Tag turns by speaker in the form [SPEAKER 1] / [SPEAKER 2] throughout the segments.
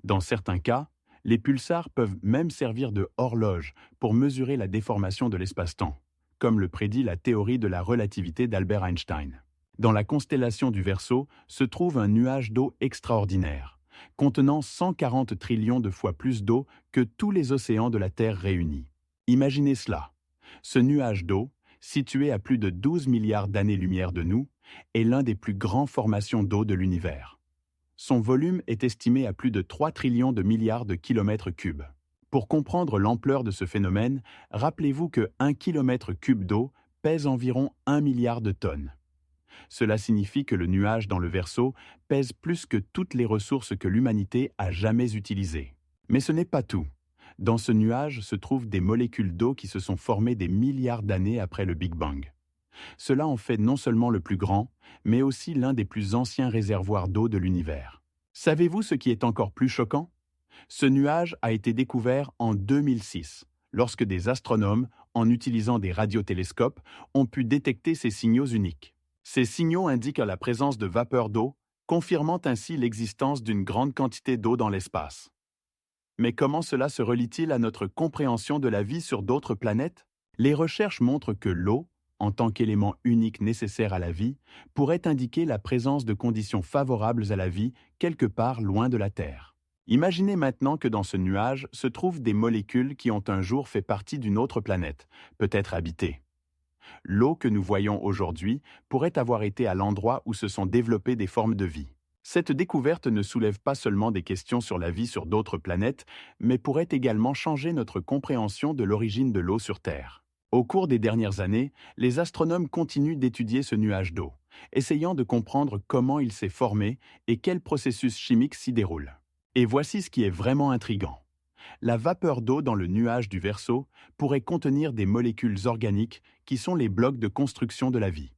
[SPEAKER 1] Dans certains cas, les pulsars peuvent même servir de horloge pour mesurer la déformation de l'espace-temps, comme le prédit la théorie de la relativité d'Albert Einstein. Dans la constellation du Verseau se trouve un nuage d'eau extraordinaire, contenant 140 trillions de fois plus d'eau que tous les océans de la Terre réunis. Imaginez cela. Ce nuage d'eau, situé à plus de 12 milliards d'années-lumière de nous, est l'un des plus grands formations d'eau de l'univers. Son volume est estimé à plus de 3 trillions de milliards de kilomètres cubes. Pour comprendre l'ampleur de ce phénomène, rappelez-vous que 1 kilomètre cube d'eau pèse environ 1 milliard de tonnes. Cela signifie que le nuage dans le Verseau pèse plus que toutes les ressources que l'humanité a jamais utilisées. Mais ce n'est pas tout. Dans ce nuage se trouvent des molécules d'eau qui se sont formées des milliards d'années après le Big Bang. Cela en fait non seulement le plus grand, mais aussi l'un des plus anciens réservoirs d'eau de l'univers. Savez-vous ce qui est encore plus choquant? Ce nuage a été découvert en 2006, lorsque des astronomes, en utilisant des radiotélescopes, ont pu détecter ces signaux uniques. Ces signaux indiquent la présence de vapeur d'eau, confirmant ainsi l'existence d'une grande quantité d'eau dans l'espace. Mais comment cela se relie-t-il à notre compréhension de la vie sur d'autres planètes? Les recherches montrent que l'eau, en tant qu'élément unique nécessaire à la vie, pourrait indiquer la présence de conditions favorables à la vie quelque part loin de la Terre. Imaginez maintenant que dans ce nuage se trouvent des molécules qui ont un jour fait partie d'une autre planète, peut-être habitée. L'eau que nous voyons aujourd'hui pourrait avoir été à l'endroit où se sont développées des formes de vie. Cette découverte ne soulève pas seulement des questions sur la vie sur d'autres planètes, mais pourrait également changer notre compréhension de l'origine de l'eau sur Terre. Au cours des dernières années, les astronomes continuent d'étudier ce nuage d'eau, essayant de comprendre comment il s'est formé et quels processus chimiques s'y déroulent. Et voici ce qui est vraiment intriguant. La vapeur d'eau dans le nuage du Verseau pourrait contenir des molécules organiques qui sont les blocs de construction de la vie.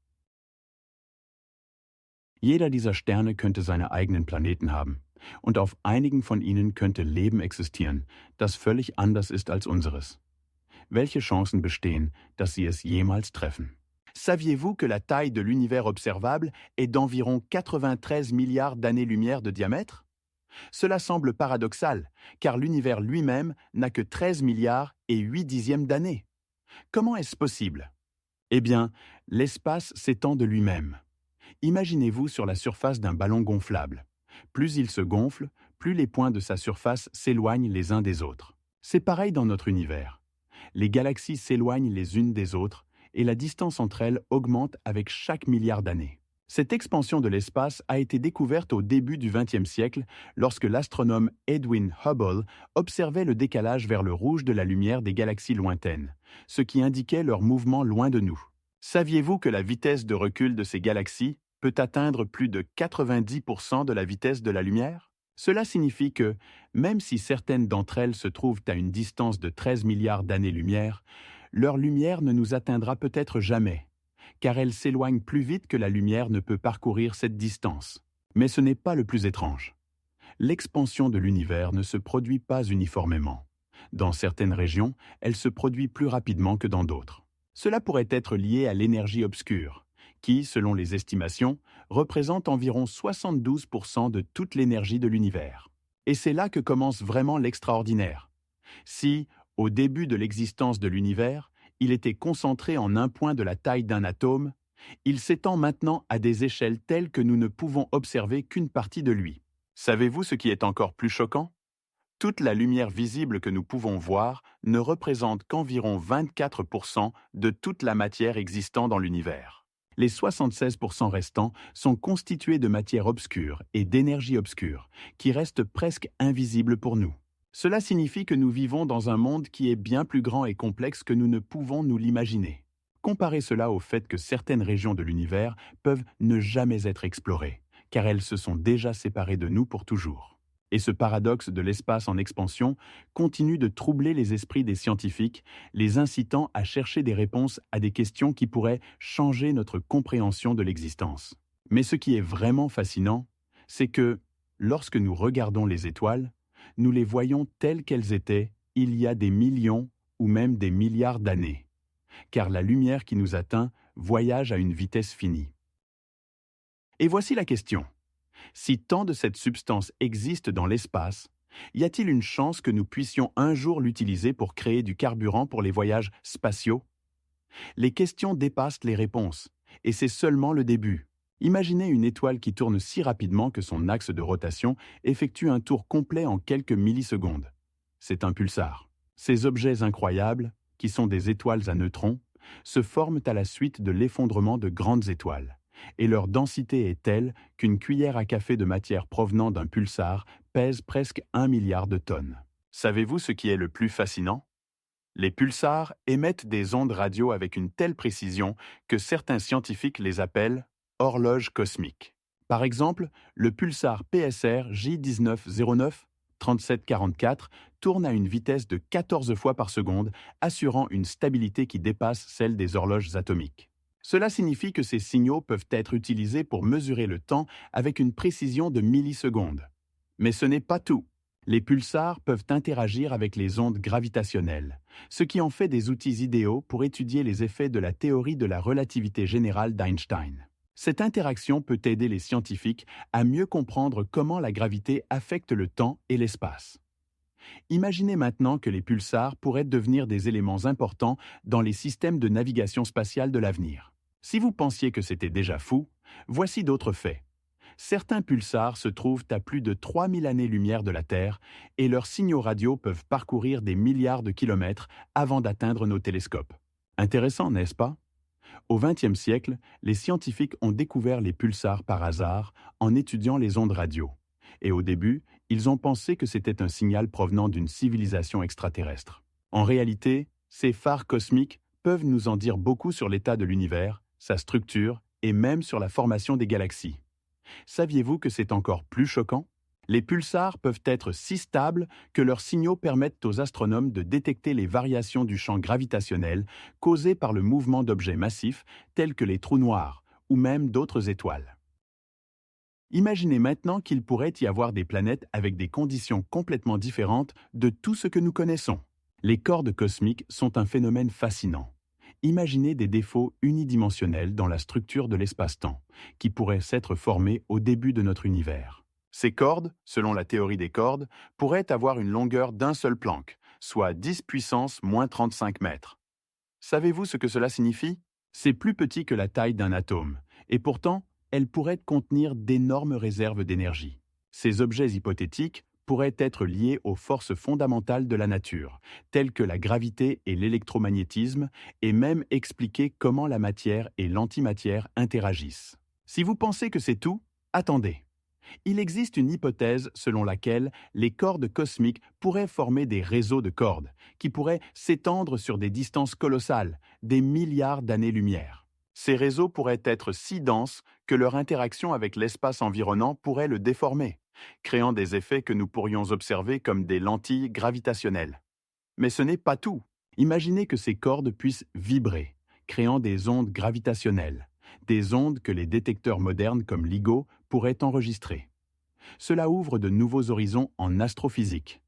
[SPEAKER 1] Jeder dieser Sterne könnte seine eigenen Planeten haben. Und auf einigen von ihnen könnte Leben existieren, das völlig anders ist als unseres. Welche Chancen bestehen, dass sie es jemals treffen? Saviez-vous que la taille de l'univers observable est d'environ 93 milliards d'années-lumière de diamètre? Cela semble paradoxal, car l'univers lui-même n'a que 13 milliards et 8 dixièmes d'années. Comment est-ce possible? Eh bien, l'espace s'étend de lui-même. Imaginez-vous sur la surface d'un ballon gonflable. Plus il se gonfle, plus les points de sa surface s'éloignent les uns des autres. C'est pareil dans notre univers. Les galaxies s'éloignent les unes des autres et la distance entre elles augmente avec chaque milliard d'années. Cette expansion de l'espace a été découverte au début du XXe siècle lorsque l'astronome Edwin Hubble observait le décalage vers le rouge de la lumière des galaxies lointaines, ce qui indiquait leur mouvement loin de nous. Saviez-vous que la vitesse de recul de ces galaxies peut atteindre plus de 90% de la vitesse de la lumière? Cela signifie que, même si certaines d'entre elles se trouvent à une distance de 13 milliards d'années-lumière, leur lumière ne nous atteindra peut-être jamais, car elle s'éloigne plus vite que la lumière ne peut parcourir cette distance. Mais ce n'est pas le plus étrange. L'expansion de l'univers ne se produit pas uniformément. Dans certaines régions, elle se produit plus rapidement que dans d'autres. Cela pourrait être lié à l'énergie obscure, qui, selon les estimations, représente environ 72% de toute l'énergie de l'univers. Et c'est là que commence vraiment l'extraordinaire. Si, au début de l'existence de l'univers, il était concentré en un point de la taille d'un atome, il s'étend maintenant à des échelles telles que nous ne pouvons observer qu'une partie de lui. Savez-vous ce qui est encore plus choquant? Toute la lumière visible que nous pouvons voir ne représente qu'environ 24% de toute la matière existant dans l'univers. Les 76% restants sont constitués de matière obscure et d'énergie obscure, qui restent presque invisibles pour nous. Cela signifie que nous vivons dans un monde qui est bien plus grand et complexe que nous ne pouvons nous l'imaginer. Comparez cela au fait que certaines régions de l'univers peuvent ne jamais être explorées, car elles se sont déjà séparées de nous pour toujours. Et ce paradoxe de l'espace en expansion continue de troubler les esprits des scientifiques, les incitant à chercher des réponses à des questions qui pourraient changer notre compréhension de l'existence. Mais ce qui est vraiment fascinant, c'est que, lorsque nous regardons les étoiles, nous les voyons telles qu'elles étaient il y a des millions ou même des milliards d'années, car la lumière qui nous atteint voyage à une vitesse finie. Et voici la question. Si tant de cette substance existe dans l'espace, Y a-t-il une chance que nous puissions un jour l'utiliser pour créer du carburant pour les voyages spatiaux? Les questions dépassent les réponses, et c'est seulement le début. Imaginez une étoile qui tourne si rapidement que son axe de rotation effectue un tour complet en quelques millisecondes. C'est un pulsar. Ces objets incroyables, qui sont des étoiles à neutrons, se forment à la suite de l'effondrement de grandes étoiles. Et leur densité est telle qu'une cuillère à café de matière provenant d'un pulsar pèse presque 1 milliard de tonnes. Savez-vous ce qui est le plus fascinant? Les pulsars émettent des ondes radio avec une telle précision que certains scientifiques les appellent horloges cosmiques. Par exemple, le pulsar PSR J1909 3744 tourne à une vitesse de 14 fois par seconde, assurant une stabilité qui dépasse celle des horloges atomiques. Cela signifie que ces signaux peuvent être utilisés pour mesurer le temps avec une précision de millisecondes. Mais ce n'est pas tout. Les pulsars peuvent interagir avec les ondes gravitationnelles, ce qui en fait des outils idéaux pour étudier les effets de la théorie de la relativité générale d'Einstein. Cette interaction peut aider les scientifiques à mieux comprendre comment la gravité affecte le temps et l'espace. Imaginez maintenant que les pulsars pourraient devenir des éléments importants dans les systèmes de navigation spatiale de l'avenir. Si vous pensiez que c'était déjà fou, voici d'autres faits. Certains pulsars se trouvent à plus de 3000 années-lumière de la Terre et leurs signaux radio peuvent parcourir des milliards de kilomètres avant d'atteindre nos télescopes. Intéressant, n'est-ce pas? Au XXe siècle, les scientifiques ont découvert les pulsars par hasard en étudiant les ondes radio. Et au début, ils ont pensé que c'était un signal provenant d'une civilisation extraterrestre. En réalité, ces phares cosmiques peuvent nous en dire beaucoup sur l'état de l'univers, sa structure et même sur la formation des galaxies. Saviez-vous que c'est encore plus choquant? Les pulsars peuvent être si stables que leurs signaux permettent aux astronomes de détecter les variations du champ gravitationnel causées par le mouvement d'objets massifs tels que les trous noirs ou même d'autres étoiles. Imaginez maintenant qu'il pourrait y avoir des planètes avec des conditions complètement différentes de tout ce que nous connaissons. Les cordes cosmiques sont un phénomène fascinant. Imaginez des défauts unidimensionnels dans la structure de l'espace-temps, qui pourraient s'être formés au début de notre univers. Ces cordes, selon la théorie des cordes, pourraient avoir une longueur d'un seul Planck, soit 10 puissance moins 35 mètres. Savez-vous ce que cela signifie? C'est plus petit que la taille d'un atome, et pourtant, elles pourraient contenir d'énormes réserves d'énergie. Ces objets hypothétiques pourraient être liés aux forces fondamentales de la nature, telles que la gravité et l'électromagnétisme, et même expliquer comment la matière et l'antimatière interagissent. Si vous pensez que c'est tout, attendez. Il existe une hypothèse selon laquelle les cordes cosmiques pourraient former des réseaux de cordes, qui pourraient s'étendre sur des distances colossales, des milliards d'années-lumière. Ces réseaux pourraient être si denses que leur interaction avec l'espace environnant pourrait le déformer, créant des effets que nous pourrions observer comme des lentilles gravitationnelles. Mais ce n'est pas tout. Imaginez que ces cordes puissent vibrer, créant des ondes gravitationnelles, des ondes que les détecteurs modernes comme LIGO pourraient enregistrer. Cela ouvre de nouveaux horizons en astrophysique.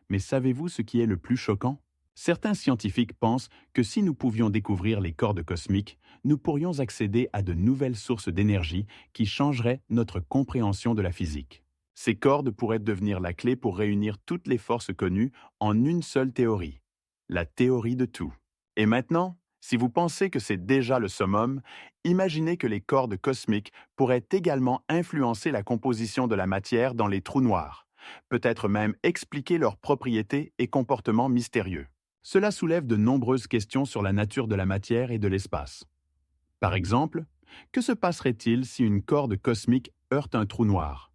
[SPEAKER 1] Mais savez-vous ce qui est le plus choquant? Certains scientifiques pensent que si nous pouvions découvrir les cordes cosmiques, nous pourrions accéder à de nouvelles sources d'énergie qui changeraient notre compréhension de la physique. Ces cordes pourraient devenir la clé pour réunir toutes les forces connues en une seule théorie, la théorie de tout. Et maintenant, si vous pensez que c'est déjà le summum, imaginez que les cordes cosmiques pourraient également influencer la composition de la matière dans les trous noirs, peut-être même expliquer leurs propriétés et comportements mystérieux. Cela soulève de nombreuses questions sur la nature de la matière et de l'espace. Par exemple, que se passerait-il si une corde cosmique heurte un trou noir?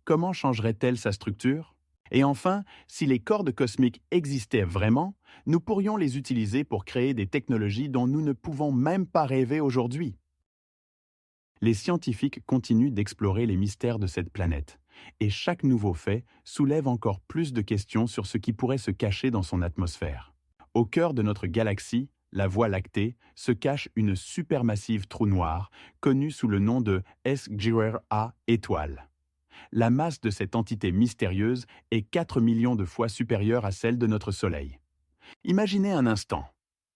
[SPEAKER 1] Comment changerait-elle sa structure? Et enfin, si les cordes cosmiques existaient vraiment, nous pourrions les utiliser pour créer des technologies dont nous ne pouvons même pas rêver aujourd'hui. Les scientifiques continuent d'explorer les mystères de cette planète, et chaque nouveau fait soulève encore plus de questions sur ce qui pourrait se cacher dans son atmosphère. Au cœur de notre galaxie, la Voie lactée, se cache une supermassive trou noir, connue sous le nom de SGR-A étoile. La masse de cette entité mystérieuse est 4 millions de fois supérieure à celle de notre Soleil. Imaginez un instant.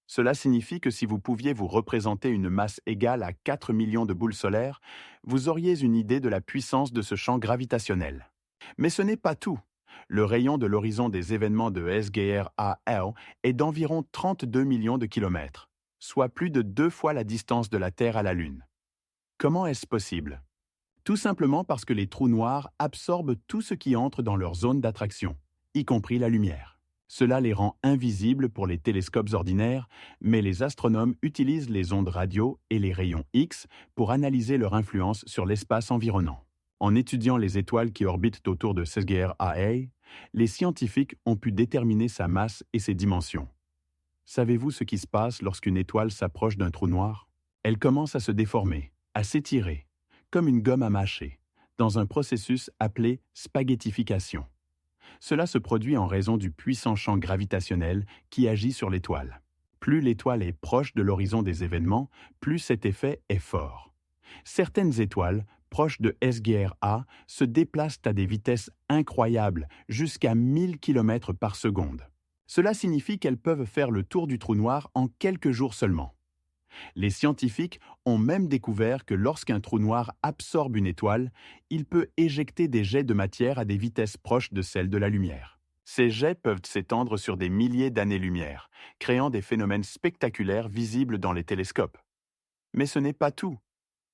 [SPEAKER 1] Cela signifie que si vous pouviez vous représenter une masse égale à 4 millions de boules solaires, vous auriez une idée de la puissance de ce champ gravitationnel. Mais ce n'est pas tout. Le rayon de l'horizon des événements de SGR-AL est d'environ 32 millions de kilomètres, soit plus de 2 fois la distance de la Terre à la Lune. Comment est-ce possible? Tout simplement parce que les trous noirs absorbent tout ce qui entre dans leur zone d'attraction, y compris la lumière. Cela les rend invisibles pour les télescopes ordinaires, mais les astronomes utilisent les ondes radio et les rayons X pour analyser leur influence sur l'espace environnant. En étudiant les étoiles qui orbitent autour de SGR-AA, les scientifiques ont pu déterminer sa masse et ses dimensions. Savez-vous ce qui se passe lorsqu'une étoile s'approche d'un trou noir? Elle commence à se déformer, à s'étirer, comme une gomme à mâcher, dans un processus appelé spaghettification. Cela se produit en raison du puissant champ gravitationnel qui agit sur l'étoile. Plus l'étoile est proche de l'horizon des événements, plus cet effet est fort. Certaines étoiles, proches de SGR-A, se déplacent à des vitesses incroyables, jusqu'à 1000 km par seconde. Cela signifie qu'elles peuvent faire le tour du trou noir en quelques jours seulement. Les scientifiques ont même découvert que lorsqu'un trou noir absorbe une étoile, il peut éjecter des jets de matière à des vitesses proches de celles de la lumière. Ces jets peuvent s'étendre sur des milliers d'années-lumière, créant des phénomènes spectaculaires visibles dans les télescopes. Mais ce n'est pas tout.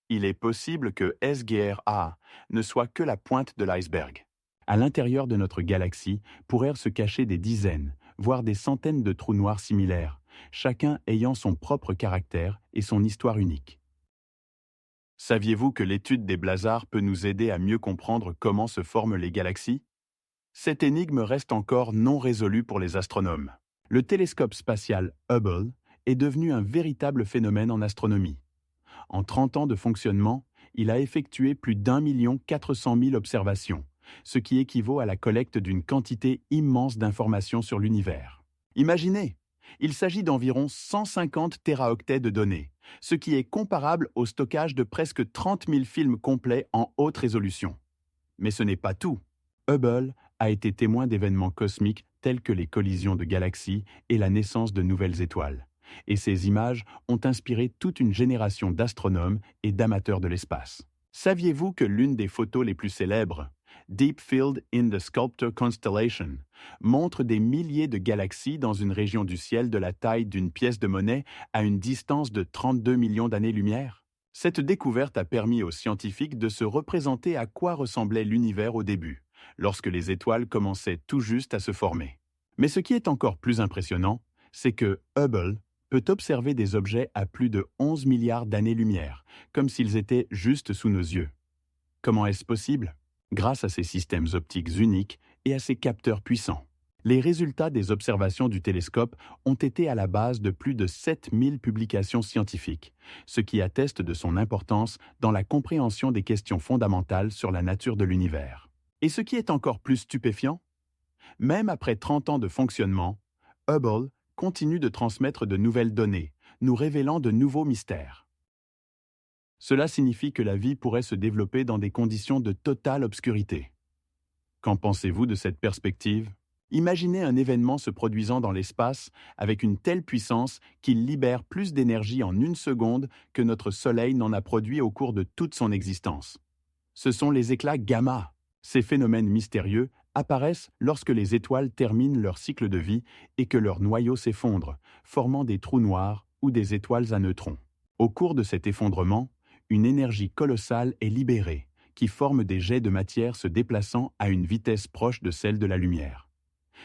[SPEAKER 1] Il est possible que SGR-A ne soit que la pointe de l'iceberg. À l'intérieur de notre galaxie pourraient se cacher des dizaines, voire des centaines de trous noirs similaires, chacun ayant son propre caractère et son histoire unique. Saviez-vous que l'étude des blazars peut nous aider à mieux comprendre comment se forment les galaxies? Cette énigme reste encore non résolue pour les astronomes. Le télescope spatial Hubble est devenu un véritable phénomène en astronomie. En 30 ans de fonctionnement, il a effectué plus d'1,4 million observations, ce qui équivaut à la collecte d'une quantité immense d'informations sur l'univers. Imaginez! Il s'agit d'environ 150 téraoctets de données, ce qui est comparable au stockage de presque 30 000 films complets en haute résolution. Mais ce n'est pas tout. Hubble a été témoin d'événements cosmiques tels que les collisions de galaxies et la naissance de nouvelles étoiles. Et ces images ont inspiré toute une génération d'astronomes et d'amateurs de l'espace. Saviez-vous que l'une des photos les plus célèbres, Deep Field in the Sculptor Constellation, montre des milliers de galaxies dans une région du ciel de la taille d'une pièce de monnaie à une distance de 32 millions d'années-lumière? Cette découverte a permis aux scientifiques de se représenter à quoi ressemblait l'univers au début, lorsque les étoiles commençaient tout juste à se former. Mais ce qui est encore plus impressionnant, c'est que Hubble peut observer des objets à plus de 11 milliards d'années-lumière, comme s'ils étaient juste sous nos yeux. Comment est-ce possible? Grâce à ces systèmes optiques uniques et à ces capteurs puissants. Les résultats des observations du télescope ont été à la base de plus de 7000 publications scientifiques, ce qui atteste de son importance dans la compréhension des questions fondamentales sur la nature de l'univers. Et ce qui est encore plus stupéfiant, même après 30 ans de fonctionnement, Hubble continue de transmettre de nouvelles données, nous révélant de nouveaux mystères. Cela signifie que la vie pourrait se développer dans des conditions de totale obscurité. Qu'en pensez-vous de cette perspective? Imaginez un événement se produisant dans l'espace avec une telle puissance qu'il libère plus d'énergie en une seconde que notre Soleil n'en a produit au cours de toute son existence. Ce sont les éclats gamma. Ces phénomènes mystérieux apparaissent lorsque les étoiles terminent leur cycle de vie et que leurs noyaux s'effondrent, formant des trous noirs ou des étoiles à neutrons. Au cours de cet effondrement, une énergie colossale est libérée, qui forme des jets de matière se déplaçant à une vitesse proche de celle de la lumière.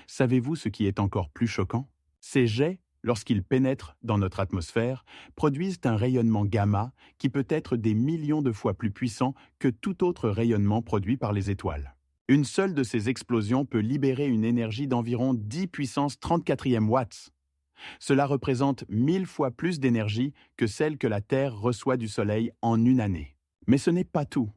[SPEAKER 1] Savez-vous ce qui est encore plus choquant? Ces jets, lorsqu'ils pénètrent dans notre atmosphère, produisent un rayonnement gamma qui peut être des millions de fois plus puissant que tout autre rayonnement produit par les étoiles. Une seule de ces explosions peut libérer une énergie d'environ 10 puissance 34e watts. Cela représente 1000 fois plus d'énergie que celle que la Terre reçoit du Soleil en une année. Mais ce n'est pas tout.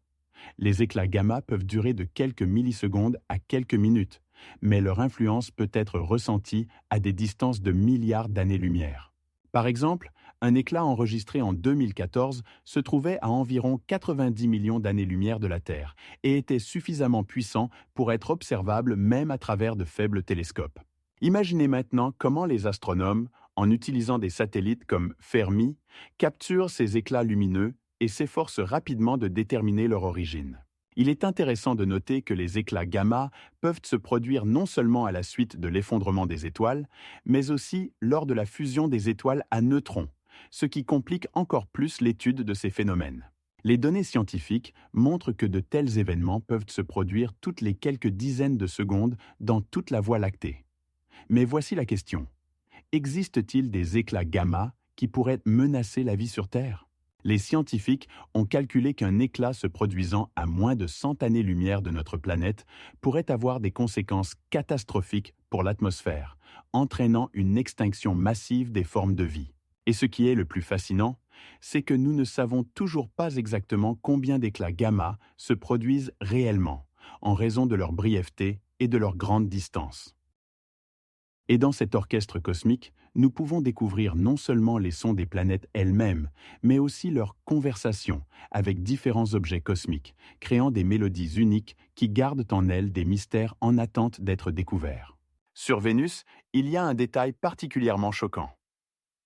[SPEAKER 1] Les éclats gamma peuvent durer de quelques millisecondes à quelques minutes, mais leur influence peut être ressentie à des distances de milliards d'années-lumière. Par exemple, un éclat enregistré en 2014 se trouvait à environ 90 millions d'années-lumière de la Terre et était suffisamment puissant pour être observable même à travers de faibles télescopes. Imaginez maintenant comment les astronomes, en utilisant des satellites comme Fermi, capturent ces éclats lumineux et s'efforcent rapidement de déterminer leur origine. Il est intéressant de noter que les éclats gamma peuvent se produire non seulement à la suite de l'effondrement des étoiles, mais aussi lors de la fusion des étoiles à neutrons, ce qui complique encore plus l'étude de ces phénomènes. Les données scientifiques montrent que de tels événements peuvent se produire toutes les quelques dizaines de secondes dans toute la Voie lactée. Mais voici la question. Existe-t-il des éclats gamma qui pourraient menacer la vie sur Terre? Les scientifiques ont calculé qu'un éclat se produisant à moins de 100 années-lumière de notre planète pourrait avoir des conséquences catastrophiques pour l'atmosphère, entraînant une extinction massive des formes de vie. Et ce qui est le plus fascinant, c'est que nous ne savons toujours pas exactement combien d'éclats gamma se produisent réellement, en raison de leur brièveté et de leur grande distance. Et dans cet orchestre cosmique, nous pouvons découvrir non seulement les sons des planètes elles-mêmes, mais aussi leurs conversations avec différents objets cosmiques, créant des mélodies uniques qui gardent en elles des mystères en attente d'être découverts. Sur Vénus, il y a un détail particulièrement choquant.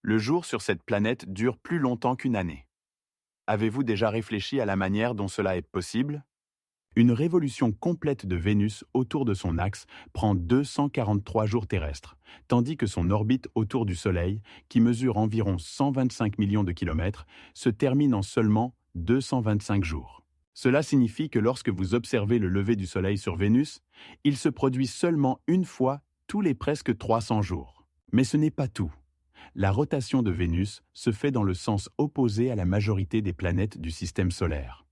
[SPEAKER 1] Le jour sur cette planète dure plus longtemps qu'une année. Avez-vous déjà réfléchi à la manière dont cela est possible? Une révolution complète de Vénus autour de son axe prend 243 jours terrestres, tandis que son orbite autour du Soleil, qui mesure environ 125 millions de kilomètres, se termine en seulement 225 jours. Cela signifie que lorsque vous observez le lever du Soleil sur Vénus, il se produit seulement une fois tous les presque 300 jours. Mais ce n'est pas tout. La rotation de Vénus se fait dans le sens opposé à la majorité des planètes du système solaire.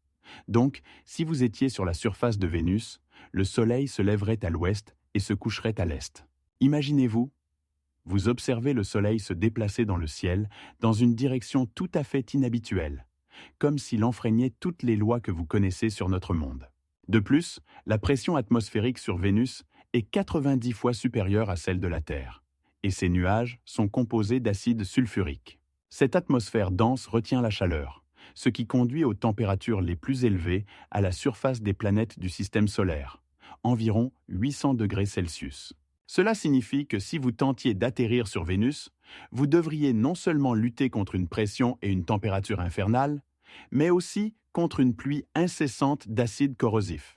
[SPEAKER 1] Donc, si vous étiez sur la surface de Vénus, le Soleil se lèverait à l'ouest et se coucherait à l'est. Imaginez-vous, vous observez le Soleil se déplacer dans le ciel dans une direction tout à fait inhabituelle, comme s'il enfreignait toutes les lois que vous connaissez sur notre monde. De plus, la pression atmosphérique sur Vénus est 90 fois supérieure à celle de la Terre, et ces nuages sont composés d'acide sulfurique. Cette atmosphère dense retient la chaleur, ce qui conduit aux températures les plus élevées à la surface des planètes du système solaire, environ 800 degrés Celsius. Cela signifie que si vous tentiez d'atterrir sur Vénus, vous devriez non seulement lutter contre une pression et une température infernales, mais aussi contre une pluie incessante d'acide corrosif.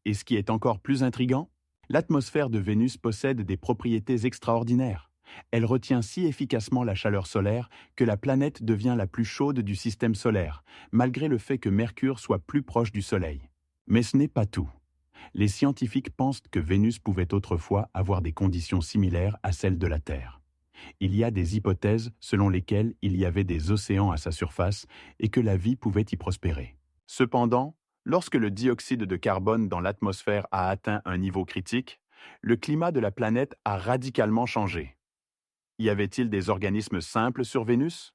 [SPEAKER 1] Et ce qui est encore plus intriguant, l'atmosphère de Vénus possède des propriétés extraordinaires. Elle retient si efficacement la chaleur solaire que la planète devient la plus chaude du système solaire, malgré le fait que Mercure soit plus proche du Soleil. Mais ce n'est pas tout. Les scientifiques pensent que Vénus pouvait autrefois avoir des conditions similaires à celles de la Terre. Il y a des hypothèses selon lesquelles il y avait des océans à sa surface et que la vie pouvait y prospérer. Cependant, lorsque le dioxyde de carbone dans l'atmosphère a atteint un niveau critique, le climat de la planète a radicalement changé. Y avait-il des organismes simples sur Vénus?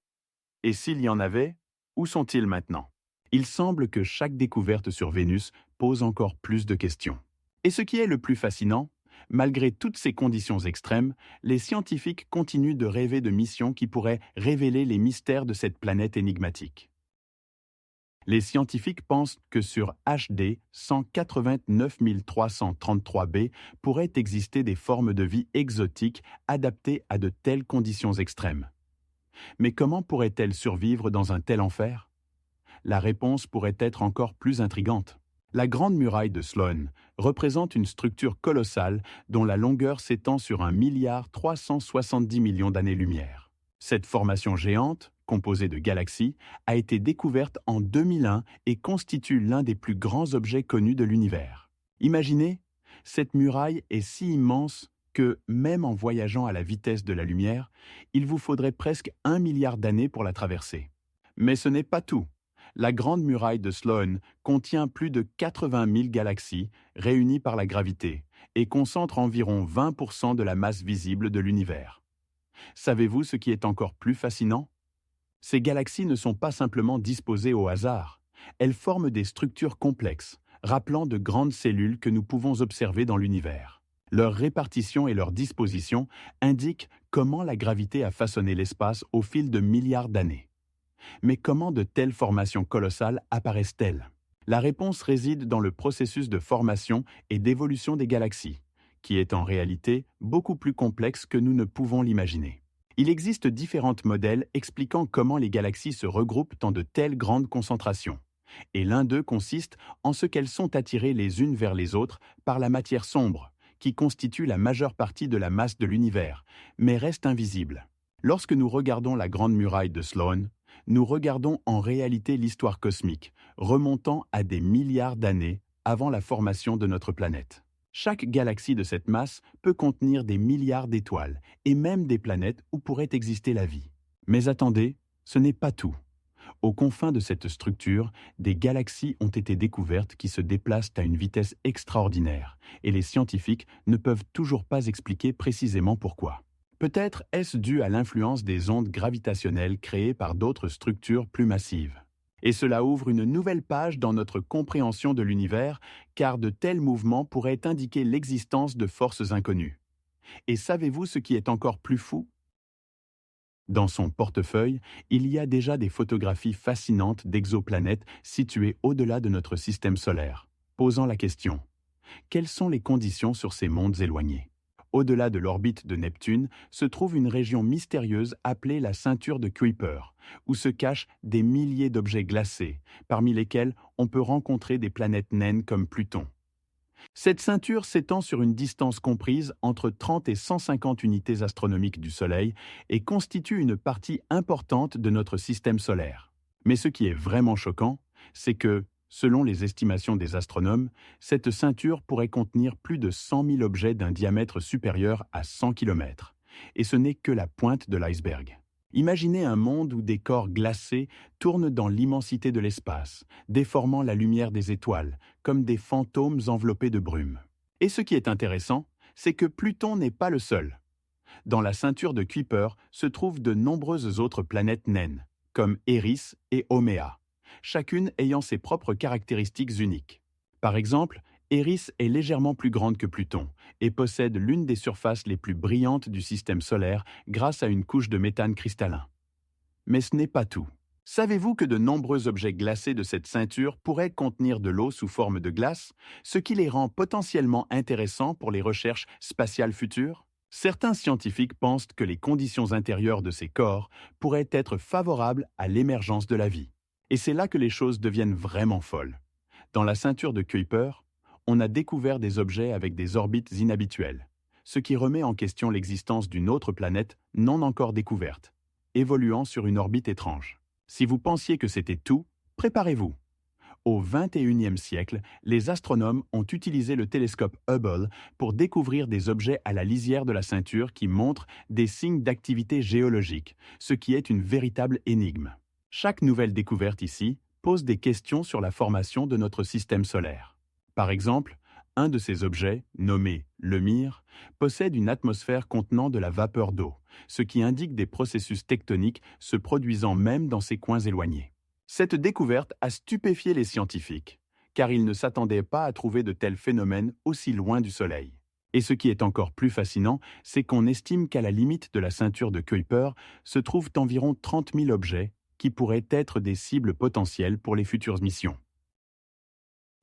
[SPEAKER 1] Et s'il y en avait, où sont-ils maintenant? Il semble que chaque découverte sur Vénus pose encore plus de questions. Et ce qui est le plus fascinant, malgré toutes ces conditions extrêmes, les scientifiques continuent de rêver de missions qui pourraient révéler les mystères de cette planète énigmatique. Les scientifiques pensent que sur HD 189 333b pourraient exister des formes de vie exotiques adaptées à de telles conditions extrêmes. Mais comment pourraient-elles survivre dans un tel enfer? La réponse pourrait être encore plus intrigante. La Grande Muraille de Sloan représente une structure colossale dont la longueur s'étend sur 1,370 milliard d'années-lumière. Cette formation géante, composée de galaxies, a été découverte en 2001 et constitue l'un des plus grands objets connus de l'univers. Imaginez, cette muraille est si immense que, même en voyageant à la vitesse de la lumière, il vous faudrait presque 1 milliard d'années pour la traverser. Mais ce n'est pas tout. La Grande Muraille de Sloan contient plus de 80 000 galaxies réunies par la gravité et concentre environ 20% de la masse visible de l'univers. Savez-vous ce qui est encore plus fascinant? Ces galaxies ne sont pas simplement disposées au hasard. Elles forment des structures complexes, rappelant de grandes cellules que nous pouvons observer dans l'univers. Leur répartition et leur disposition indiquent comment la gravité a façonné l'espace au fil de milliards d'années. Mais comment de telles formations colossales apparaissent-elles? La réponse réside dans le processus de formation et d'évolution des galaxies, qui est en réalité beaucoup plus complexe que nous ne pouvons l'imaginer. Il existe différents modèles expliquant comment les galaxies se regroupent en de telles grandes concentrations. Et l'un d'eux consiste en ce qu'elles sont attirées les unes vers les autres par la matière sombre, qui constitue la majeure partie de la masse de l'univers, mais reste invisible. Lorsque nous regardons la Grande Muraille de Sloan, nous regardons en réalité l'histoire cosmique, remontant à des milliards d'années avant la formation de notre planète. Chaque galaxie de cette masse peut contenir des milliards d'étoiles, et même des planètes où pourrait exister la vie. Mais attendez, ce n'est pas tout. Aux confins de cette structure, des galaxies ont été découvertes qui se déplacent à une vitesse extraordinaire, et les scientifiques ne peuvent toujours pas expliquer précisément pourquoi. Peut-être est-ce dû à l'influence des ondes gravitationnelles créées par d'autres structures plus massives. Et cela ouvre une nouvelle page dans notre compréhension de l'univers, car de tels mouvements pourraient indiquer l'existence de forces inconnues. Et savez-vous ce qui est encore plus fou ? Dans son portefeuille, il y a déjà des photographies fascinantes d'exoplanètes situées au-delà de notre système solaire, posant la question: quelles sont les conditions sur ces mondes éloignés ? Au-delà de l'orbite de Neptune se trouve une région mystérieuse appelée la ceinture de Kuiper, où se cachent des milliers d'objets glacés, parmi lesquels on peut rencontrer des planètes naines comme Pluton. Cette ceinture s'étend sur une distance comprise entre 30 et 150 unités astronomiques du Soleil et constitue une partie importante de notre système solaire. Mais ce qui est vraiment choquant, c'est que, selon les estimations des astronomes, cette ceinture pourrait contenir plus de 100 000 objets d'un diamètre supérieur à 100 km. Et ce n'est que la pointe de l'iceberg. Imaginez un monde où des corps glacés tournent dans l'immensité de l'espace, déformant la lumière des étoiles, comme des fantômes enveloppés de brume. Et ce qui est intéressant, c'est que Pluton n'est pas le seul. Dans la ceinture de Kuiper se trouvent de nombreuses autres planètes naines, comme Eris et Haumea, chacune ayant ses propres caractéristiques uniques. Par exemple, Eris est légèrement plus grande que Pluton et possède l'une des surfaces les plus brillantes du système solaire grâce à une couche de méthane cristallin. Mais ce n'est pas tout. Savez-vous que de nombreux objets glacés de cette ceinture pourraient contenir de l'eau sous forme de glace, ce qui les rend potentiellement intéressants pour les recherches spatiales futures ? Certains scientifiques pensent que les conditions intérieures de ces corps pourraient être favorables à l'émergence de la vie. Et c'est là que les choses deviennent vraiment folles. Dans la ceinture de Kuiper, on a découvert des objets avec des orbites inhabituelles, ce qui remet en question l'existence d'une autre planète non encore découverte, évoluant sur une orbite étrange. Si vous pensiez que c'était tout, préparez-vous. Au XXIe siècle, les astronomes ont utilisé le télescope Hubble pour découvrir des objets à la lisière de la ceinture qui montrent des signes d'activité géologique, ce qui est une véritable énigme. Chaque nouvelle découverte ici pose des questions sur la formation de notre système solaire. Par exemple, un de ces objets, nommé le Mire, possède une atmosphère contenant de la vapeur d'eau, ce qui indique des processus tectoniques se produisant même dans ces coins éloignés. Cette découverte a stupéfié les scientifiques, car ils ne s'attendaient pas à trouver de tels phénomènes aussi loin du Soleil. Et ce qui est encore plus fascinant, c'est qu'on estime qu'à la limite de la ceinture de Kuiper se trouvent environ 30 000 objets qui pourraient être des cibles potentielles pour les futures missions.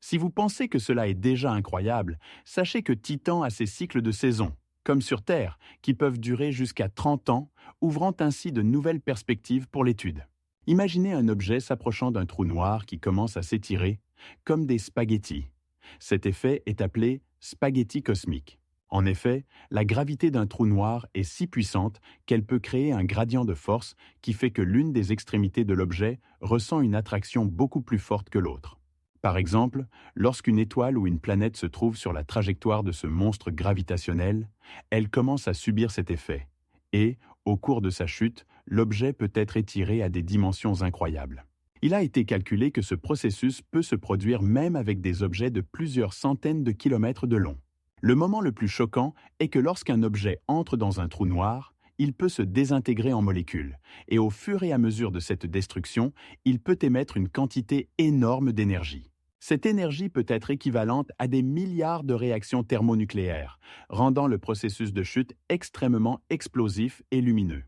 [SPEAKER 1] Si vous pensez que cela est déjà incroyable, sachez que Titan a ses cycles de saison, comme sur Terre, qui peuvent durer jusqu'à 30 ans, ouvrant ainsi de nouvelles perspectives pour l'étude. Imaginez un objet s'approchant d'un trou noir qui commence à s'étirer, comme des spaghettis. Cet effet est appelé spaghetti cosmique. En effet, la gravité d'un trou noir est si puissante qu'elle peut créer un gradient de force qui fait que l'une des extrémités de l'objet ressent une attraction beaucoup plus forte que l'autre. Par exemple, lorsqu'une étoile ou une planète se trouve sur la trajectoire de ce monstre gravitationnel, elle commence à subir cet effet. Et, au cours de sa chute, l'objet peut être étiré à des dimensions incroyables. Il a été calculé que ce processus peut se produire même avec des objets de plusieurs centaines de kilomètres de long. Le moment le plus choquant est que lorsqu'un objet entre dans un trou noir, il peut se désintégrer en molécules, et au fur et à mesure de cette destruction, il peut émettre une quantité énorme d'énergie. Cette énergie peut être équivalente à des milliards de réactions thermonucléaires, rendant le processus de chute extrêmement explosif et lumineux.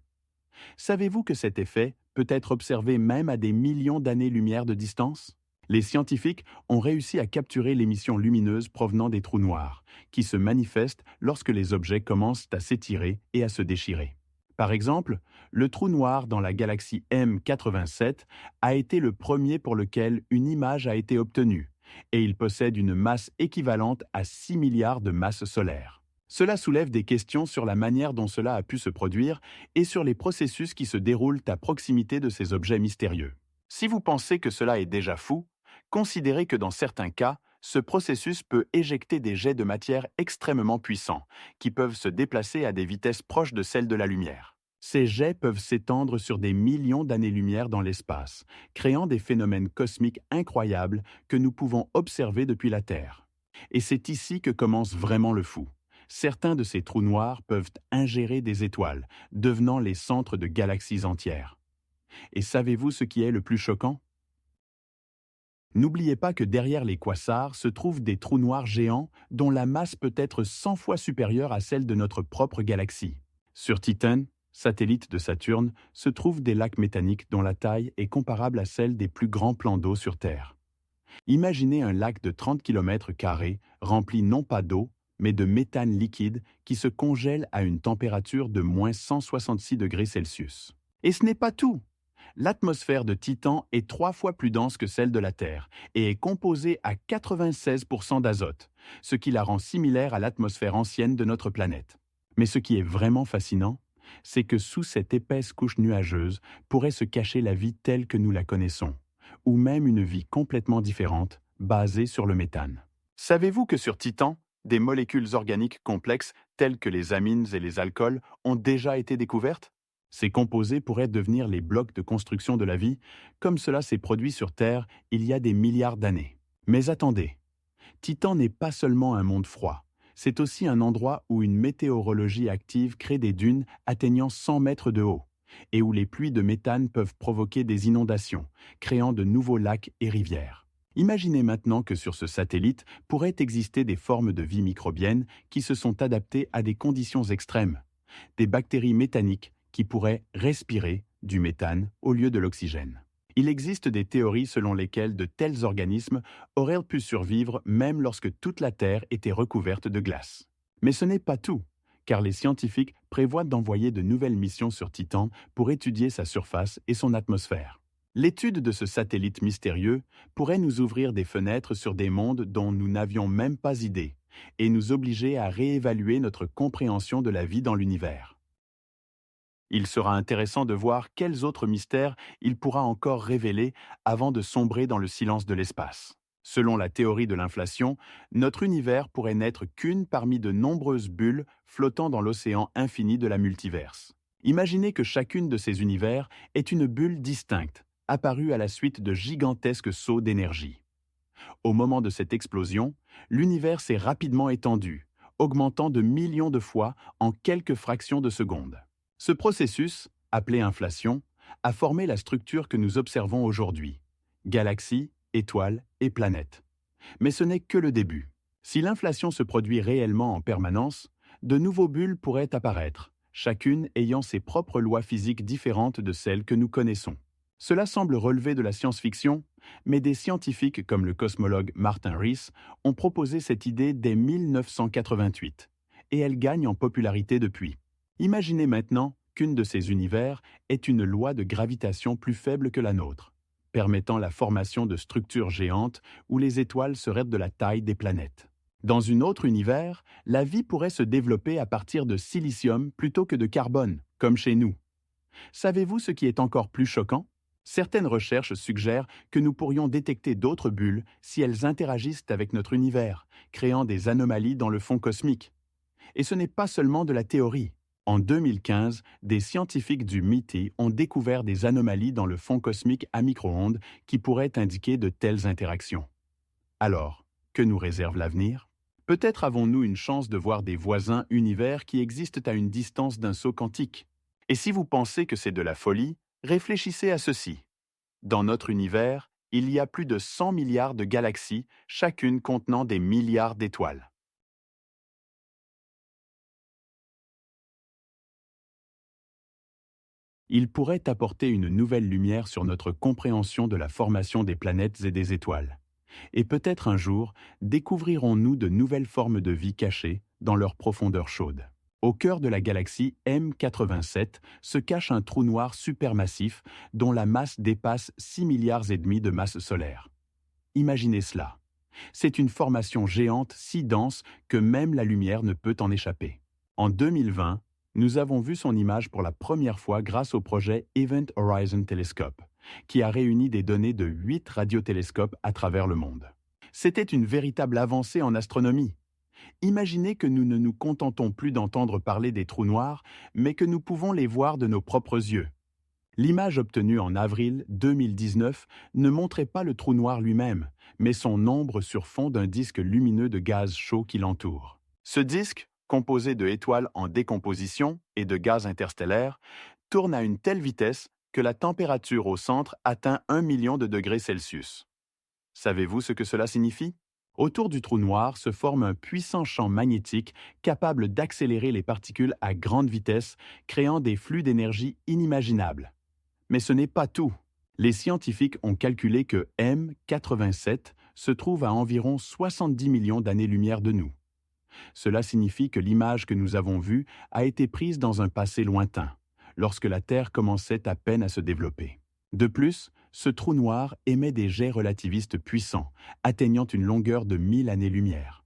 [SPEAKER 1] Savez-vous que cet effet peut être observé même à des millions d'années-lumière de distance ? Les scientifiques ont réussi à capturer l'émission lumineuse provenant des trous noirs, qui se manifestent lorsque les objets commencent à s'étirer et à se déchirer. Par exemple, le trou noir dans la galaxie M87 a été le premier pour lequel une image a été obtenue, et il possède une masse équivalente à 6 milliards de masses solaires. Cela soulève des questions sur la manière dont cela a pu se produire et sur les processus qui se déroulent à proximité de ces objets mystérieux. Si vous pensez que cela est déjà fou, considérez que dans certains cas, ce processus peut éjecter des jets de matière extrêmement puissants, qui peuvent se déplacer à des vitesses proches de celles de la lumière. Ces jets peuvent s'étendre sur des millions d'années-lumière dans l'espace, créant des phénomènes cosmiques incroyables que nous pouvons observer depuis la Terre. Et c'est ici que commence vraiment le fou. Certains de ces trous noirs peuvent ingérer des étoiles, devenant les centres de galaxies entières. Et savez-vous ce qui est le plus choquant? N'oubliez pas que derrière les quasars se trouvent des trous noirs géants dont la masse peut être 100 fois supérieure à celle de notre propre galaxie. Sur Titan, satellite de Saturne, se trouvent des lacs méthaniques dont la taille est comparable à celle des plus grands plans d'eau sur Terre. Imaginez un lac de 30 km² rempli non pas d'eau, mais de méthane liquide qui se congèle à une température de moins 166 degrés Celsius. Et ce n'est pas tout! L'atmosphère de Titan est 3 fois plus dense que celle de la Terre et est composée à 96% d'azote, ce qui la rend similaire à l'atmosphère ancienne de notre planète. Mais ce qui est vraiment fascinant, c'est que sous cette épaisse couche nuageuse pourrait se cacher la vie telle que nous la connaissons, ou même une vie complètement différente, basée sur le méthane. Savez-vous que sur Titan, des molécules organiques complexes telles que les amines et les alcools ont déjà été découvertes? Ces composés pourraient devenir les blocs de construction de la vie, comme cela s'est produit sur Terre il y a des milliards d'années. Mais attendez, Titan n'est pas seulement un monde froid, c'est aussi un endroit où une météorologie active crée des dunes atteignant 100 mètres de haut, et où les pluies de méthane peuvent provoquer des inondations, créant de nouveaux lacs et rivières. Imaginez maintenant que sur ce satellite pourraient exister des formes de vie microbiennes qui se sont adaptées à des conditions extrêmes, des bactéries méthaniques qui pourraient respirer du méthane au lieu de l'oxygène. Il existe des théories selon lesquelles de tels organismes auraient pu survivre même lorsque toute la Terre était recouverte de glace. Mais ce n'est pas tout, car les scientifiques prévoient d'envoyer de nouvelles missions sur Titan pour étudier sa surface et son atmosphère. L'étude de ce satellite mystérieux pourrait nous ouvrir des fenêtres sur des mondes dont nous n'avions même pas idée, et nous obliger à réévaluer notre compréhension de la vie dans l'univers. Il sera intéressant de voir quels autres mystères il pourra encore révéler avant de sombrer dans le silence de l'espace. Selon la théorie de l'inflation, notre univers pourrait n'être qu'une parmi de nombreuses bulles flottant dans l'océan infini de la multiverse. Imaginez que chacune de ces univers est une bulle distincte, apparue à la suite de gigantesques sauts d'énergie. Au moment de cette explosion, l'univers s'est rapidement étendu, augmentant de millions de fois en quelques fractions de secondes. Ce processus, appelé inflation, a formé la structure que nous observons aujourd'hui, galaxies, étoiles et planètes. Mais ce n'est que le début. Si l'inflation se produit réellement en permanence, de nouveaux bulles pourraient apparaître, chacune ayant ses propres lois physiques différentes de celles que nous connaissons. Cela semble relever de la science-fiction, mais des scientifiques comme le cosmologue Martin Rees ont proposé cette idée dès 1988, et elle gagne en popularité depuis. Imaginez maintenant qu'une de ces univers est une loi de gravitation plus faible que la nôtre, permettant la formation de structures géantes où les étoiles seraient de la taille des planètes. Dans un autre univers, la vie pourrait se développer à partir de silicium plutôt que de carbone, comme chez nous. Savez-vous ce qui est encore plus choquant? Certaines recherches suggèrent que nous pourrions détecter d'autres bulles si elles interagissent avec notre univers, créant des anomalies dans le fond cosmique. Et ce n'est pas seulement de la théorie. En 2015, des scientifiques du MIT ont découvert des anomalies dans le fond cosmique à micro-ondes qui pourraient indiquer de telles interactions. Alors, que nous réserve l'avenir? Peut-être avons-nous une chance de voir des voisins univers qui existent à une distance d'un saut quantique. Et si vous pensez que c'est de la folie, réfléchissez à ceci. Dans notre univers, il y a plus de 100 milliards de galaxies, chacune contenant des milliards d'étoiles. Il pourrait apporter une nouvelle lumière sur notre compréhension de la formation des planètes et des étoiles. Et peut-être un jour, découvrirons-nous de nouvelles formes de vie cachées dans leur profondeur chaude. Au cœur de la galaxie M87 se cache un trou noir supermassif dont la masse dépasse 6 milliards et demi de masse solaire. Imaginez cela. C'est une formation géante si dense que même la lumière ne peut en échapper. En 2020, nous avons vu son image pour la première fois grâce au projet Event Horizon Telescope, qui a réuni des données de 8 radiotélescopes à travers le monde. C'était une véritable avancée en astronomie. Imaginez que nous ne nous contentons plus d'entendre parler des trous noirs, mais que nous pouvons les voir de nos propres yeux. L'image obtenue en avril 2019 ne montrait pas le trou noir lui-même, mais son ombre sur fond d'un disque lumineux de gaz chaud qui l'entoure. Ce disque, composé de étoiles en décomposition et de gaz interstellaires, tourne à une telle vitesse que la température au centre atteint 1 million de degrés Celsius. Savez-vous ce que cela signifie? Autour du trou noir se forme un puissant champ magnétique capable d'accélérer les particules à grande vitesse, créant des flux d'énergie inimaginables. Mais ce n'est pas tout. Les scientifiques ont calculé que M87 se trouve à environ 70 millions d'années-lumière de nous. Cela signifie que l'image que nous avons vue a été prise dans un passé lointain, lorsque la Terre commençait à peine à se développer. De plus, ce trou noir émet des jets relativistes puissants, atteignant une longueur de 1000 années-lumière.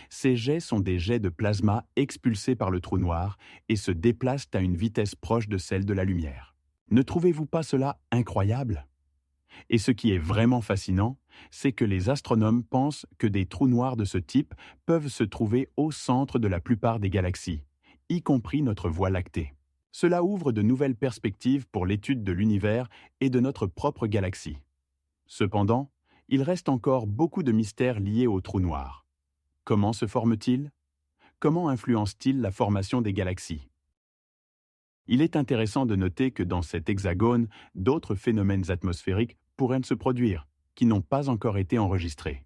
[SPEAKER 1] Ces jets sont des jets de plasma expulsés par le trou noir et se déplacent à une vitesse proche de celle de la lumière. Ne trouvez-vous pas cela incroyable? Et ce qui est vraiment fascinant, c'est que les astronomes pensent que des trous noirs de ce type peuvent se trouver au centre de la plupart des galaxies, y compris notre Voie lactée. Cela ouvre de nouvelles perspectives pour l'étude de l'univers et de notre propre galaxie. Cependant, il reste encore beaucoup de mystères liés aux trous noirs. Comment se forment-ils? Comment influencent-ils la formation des galaxies? Il est intéressant de noter que dans cet hexagone, d'autres phénomènes atmosphériques pourraient se produire, qui n'ont pas encore été enregistrés.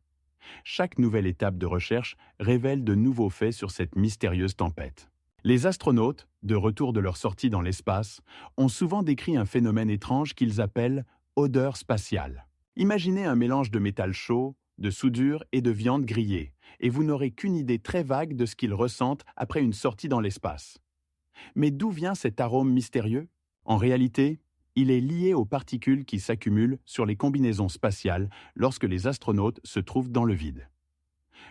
[SPEAKER 1] Chaque nouvelle étape de recherche révèle de nouveaux faits sur cette mystérieuse tempête. Les astronautes, de retour de leur sortie dans l'espace, ont souvent décrit un phénomène étrange qu'ils appellent « odeur spatiale ». Imaginez un mélange de métal chaud, de soudure et de viande grillée, et vous n'aurez qu'une idée très vague de ce qu'ils ressentent après une sortie dans l'espace. Mais d'où vient cet arôme mystérieux? En réalité, il est lié aux particules qui s'accumulent sur les combinaisons spatiales lorsque les astronautes se trouvent dans le vide.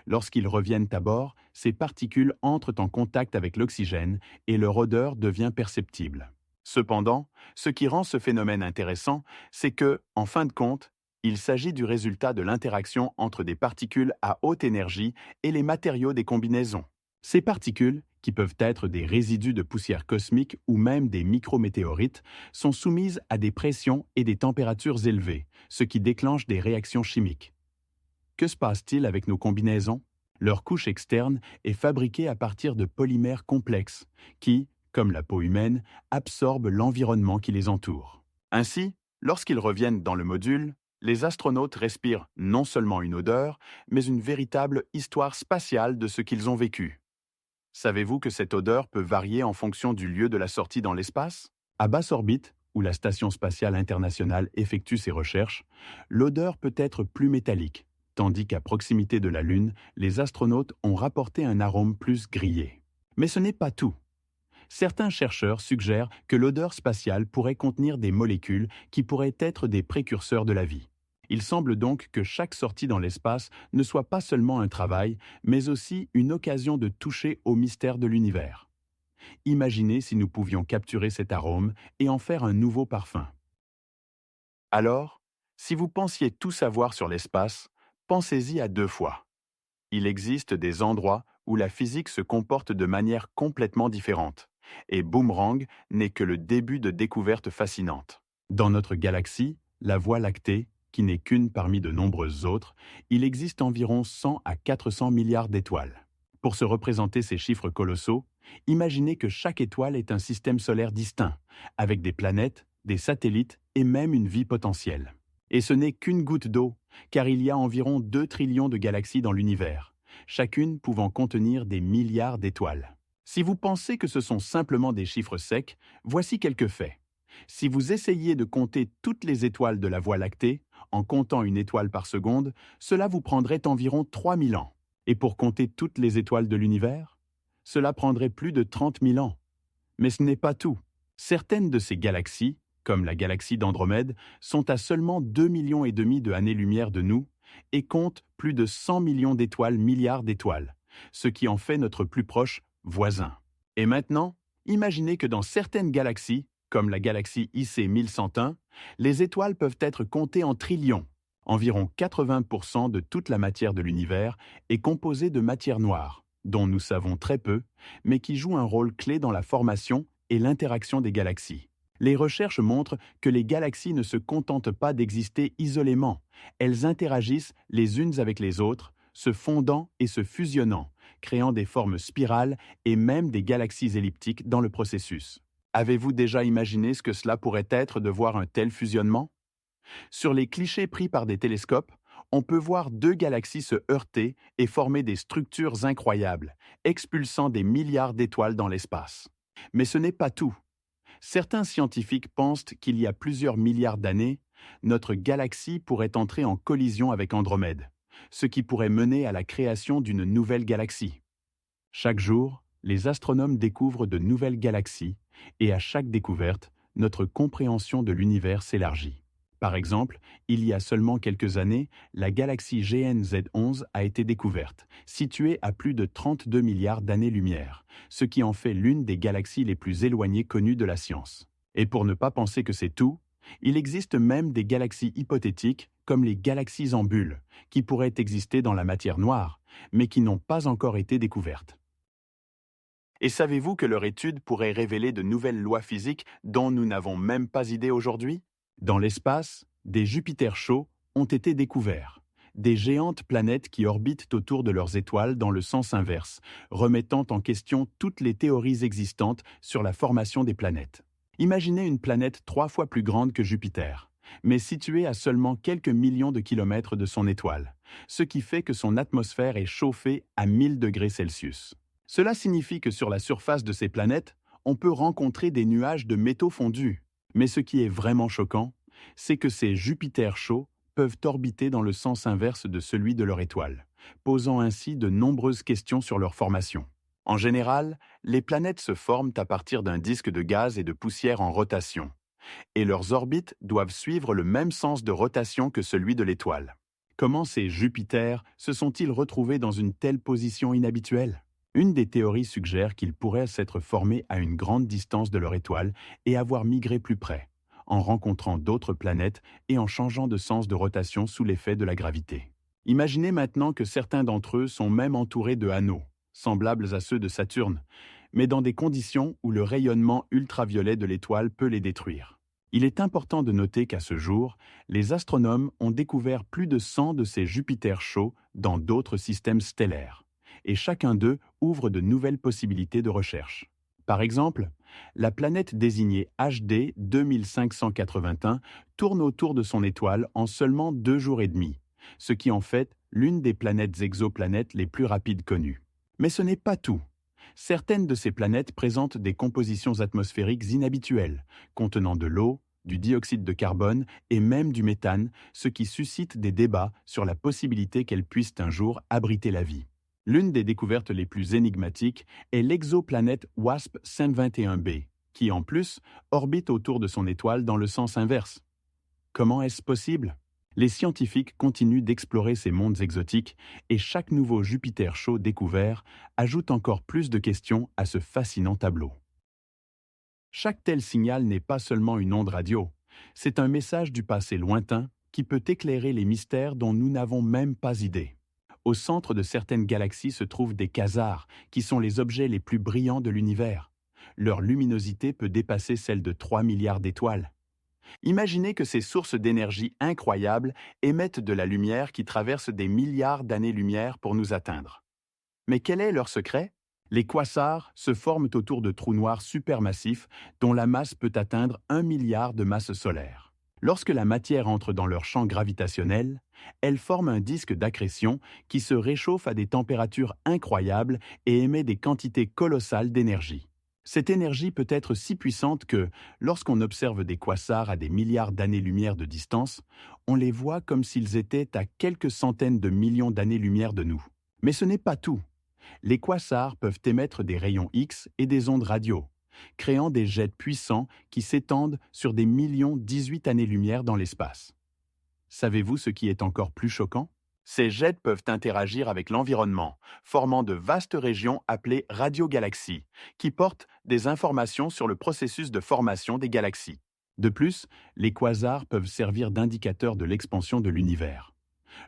[SPEAKER 1] Lorsqu'ils reviennent à bord, ces particules entrent en contact avec l'oxygène et leur odeur devient perceptible. Cependant, ce qui rend ce phénomène intéressant, c'est que, en fin de compte, il s'agit du résultat de l'interaction entre des particules à haute énergie et les matériaux des combinaisons. Ces particules, qui peuvent être des résidus de poussière cosmique ou même des micrométéorites, sont soumises à des pressions et des températures élevées, ce qui déclenche des réactions chimiques. Que se passe-t-il avec nos combinaisons? Leur couche externe est fabriquée à partir de polymères complexes qui, comme la peau humaine, absorbent l'environnement qui les entoure. Ainsi, lorsqu'ils reviennent dans le module, les astronautes respirent non seulement une odeur, mais une véritable histoire spatiale de ce qu'ils ont vécu. Savez-vous que cette odeur peut varier en fonction du lieu de la sortie dans l'espace? À basse orbite, où la Station spatiale internationale effectue ses recherches, l'odeur peut être plus métallique, tandis qu'à proximité de la Lune, les astronautes ont rapporté un arôme plus grillé. Mais ce n'est pas tout. Certains chercheurs suggèrent que l'odeur spatiale pourrait contenir des molécules qui pourraient être des précurseurs de la vie. Il semble donc que chaque sortie dans l'espace ne soit pas seulement un travail, mais aussi une occasion de toucher au mystère de l'univers. Imaginez si nous pouvions capturer cet arôme et en faire un nouveau parfum. Alors, si vous pensiez tout savoir sur l'espace, pensez-y à 2 fois. Il existe des endroits où la physique se comporte de manière complètement différente, et Boomerang n'est que le début de découvertes fascinantes. Dans notre galaxie, la Voie lactée, qui n'est qu'une parmi de nombreuses autres, il existe environ 100 à 400 milliards d'étoiles. Pour se représenter ces chiffres colossaux, imaginez que chaque étoile est un système solaire distinct, avec des planètes, des satellites et même une vie potentielle. Et ce n'est qu'une goutte d'eau, car il y a environ 2 trillions de galaxies dans l'univers, chacune pouvant contenir des milliards d'étoiles. Si vous pensez que ce sont simplement des chiffres secs, voici quelques faits. Si vous essayiez de compter toutes les étoiles de la Voie lactée, en comptant une étoile par seconde, cela vous prendrait environ 3000 ans. Et pour compter toutes les étoiles de l'univers, Cela prendrait plus de 30 000 ans. Mais ce n'est pas tout. Certaines de ces galaxies, comme la galaxie d'Andromède, sont à seulement 2,5 millions de années-lumière de nous et comptent plus de 100 millions d'étoiles, milliards d'étoiles, ce qui en fait notre plus proche voisin. Et maintenant, imaginez que dans certaines galaxies, comme la galaxie IC 1101, les étoiles peuvent être comptées en trillions. Environ 80% de toute la matière de l'univers est composée de matière noire, dont nous savons très peu, mais qui joue un rôle clé dans la formation et l'interaction des galaxies. Les recherches montrent que les galaxies ne se contentent pas d'exister isolément, elles interagissent les unes avec les autres, se fondant et se fusionnant, créant des formes spirales et même des galaxies elliptiques dans le processus. Avez-vous déjà imaginé ce que cela pourrait être de voir un tel fusionnement? Sur les clichés pris par des télescopes, on peut voir deux galaxies se heurter et former des structures incroyables, expulsant des milliards d'étoiles dans l'espace. Mais ce n'est pas tout. Certains scientifiques pensent qu'il y a plusieurs milliards d'années, notre galaxie pourrait entrer en collision avec Andromède, ce qui pourrait mener à la création d'une nouvelle galaxie. Chaque jour, les astronomes découvrent de nouvelles galaxies et à chaque découverte, notre compréhension de l'univers s'élargit. Par exemple, il y a seulement quelques années, la galaxie GN-Z11 a été découverte, située à plus de 32 milliards d'années-lumière, ce qui en fait l'une des galaxies les plus éloignées connues de la science. Et pour ne pas penser que c'est tout, il existe même des galaxies hypothétiques, comme les galaxies en bulles, qui pourraient exister dans la matière noire, mais qui n'ont pas encore été découvertes. Et savez-vous que leur étude pourrait révéler de nouvelles lois physiques dont nous n'avons même pas idée aujourd'hui? Dans l'espace, des Jupiters chauds ont été découverts, des géantes planètes qui orbitent autour de leurs étoiles dans le sens inverse, remettant en question toutes les théories existantes sur la formation des planètes. Imaginez une planète 3 fois plus grande que Jupiter, mais située à seulement quelques millions de kilomètres de son étoile, ce qui fait que son atmosphère est chauffée à 1000 degrés Celsius. Cela signifie que sur la surface de ces planètes, on peut rencontrer des nuages de métaux fondus. Mais ce qui est vraiment choquant, c'est que ces Jupiters chauds peuvent orbiter dans le sens inverse de celui de leur étoile, posant ainsi de nombreuses questions sur leur formation. En général, les planètes se forment à partir d'un disque de gaz et de poussière en rotation, et leurs orbites doivent suivre le même sens de rotation que celui de l'étoile. Comment ces Jupiters se sont-ils retrouvés dans une telle position inhabituelle? Une des théories suggère qu'ils pourraient s'être formés à une grande distance de leur étoile et avoir migré plus près, en rencontrant d'autres planètes et en changeant de sens de rotation sous l'effet de la gravité. Imaginez maintenant que certains d'entre eux sont même entourés de anneaux, semblables à ceux de Saturne, mais dans des conditions où le rayonnement ultraviolet de l'étoile peut les détruire. Il est important de noter qu'à ce jour, les astronomes ont découvert plus de 100 de ces Jupiters chauds dans d'autres systèmes stellaires, et chacun d'eux ouvre de nouvelles possibilités de recherche. Par exemple, la planète désignée HD 2581 tourne autour de son étoile en seulement 2 jours et demi, ce qui en fait l'une des planètes exoplanètes les plus rapides connues. Mais ce n'est pas tout. Certaines de ces planètes présentent des compositions atmosphériques inhabituelles, contenant de l'eau, du dioxyde de carbone et même du méthane, ce qui suscite des débats sur la possibilité qu'elles puissent un jour abriter la vie. L'une des découvertes les plus énigmatiques est l'exoplanète WASP 521b, qui en plus orbite autour de son étoile dans le sens inverse. Comment est-ce possible? Les scientifiques continuent d'explorer ces mondes exotiques et chaque nouveau Jupiter chaud découvert ajoute encore plus de questions à ce fascinant tableau. Chaque tel signal n'est pas seulement une onde radio, c'est un message du passé lointain qui peut éclairer les mystères dont nous n'avons même pas idée. Au centre de certaines galaxies se trouvent des quasars, qui sont les objets les plus brillants de l'univers. Leur luminosité peut dépasser celle de 3 milliards d'étoiles. Imaginez que ces sources d'énergie incroyables émettent de la lumière qui traverse des milliards d'années-lumière pour nous atteindre. Mais quel est leur secret? Les quasars se forment autour de trous noirs supermassifs dont la masse peut atteindre 1 milliard de masses solaires. Lorsque la matière entre dans leur champ gravitationnel, elle forme un disque d'accrétion qui se réchauffe à des températures incroyables et émet des quantités colossales d'énergie. Cette énergie peut être si puissante que, lorsqu'on observe des quasars à des milliards d'années-lumière de distance, on les voit comme s'ils étaient à quelques centaines de millions d'années-lumière de nous. Mais ce n'est pas tout. Les quasars peuvent émettre des rayons X et des ondes radio, créant des jets puissants qui s'étendent sur des millions 18 années-lumière dans l'espace. Savez-vous ce qui est encore plus choquant? Ces jets peuvent interagir avec l'environnement, formant de vastes régions appelées radiogalaxies, qui portent des informations sur le processus de formation des galaxies. De plus, les quasars peuvent servir d'indicateurs de l'expansion de l'univers.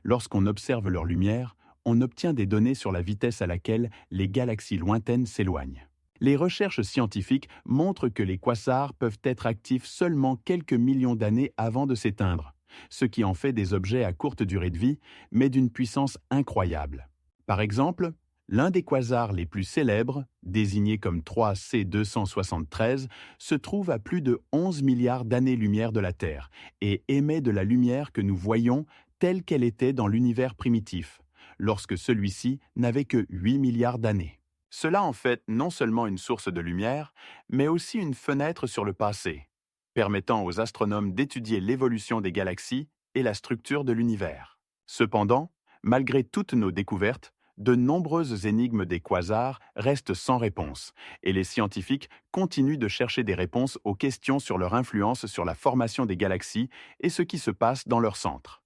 [SPEAKER 1] Lorsqu'on observe leur lumière, on obtient des données sur la vitesse à laquelle les galaxies lointaines s'éloignent. Les recherches scientifiques montrent que les quasars peuvent être actifs seulement quelques millions d'années avant de s'éteindre, ce qui en fait des objets à courte durée de vie, mais d'une puissance incroyable. Par exemple, l'un des quasars les plus célèbres, désigné comme 3C273, se trouve à plus de 11 milliards d'années-lumière de la Terre et émet de la lumière que nous voyons telle qu'elle était dans l'univers primitif, lorsque celui-ci n'avait que 8 milliards d'années. Cela en fait non seulement une source de lumière, mais aussi une fenêtre sur le passé, permettant aux astronomes d'étudier l'évolution des galaxies et la structure de l'univers. Cependant, malgré toutes nos découvertes, de nombreuses énigmes des quasars restent sans réponse, et les scientifiques continuent de chercher des réponses aux questions sur leur influence sur la formation des galaxies et ce qui se passe dans leur centre.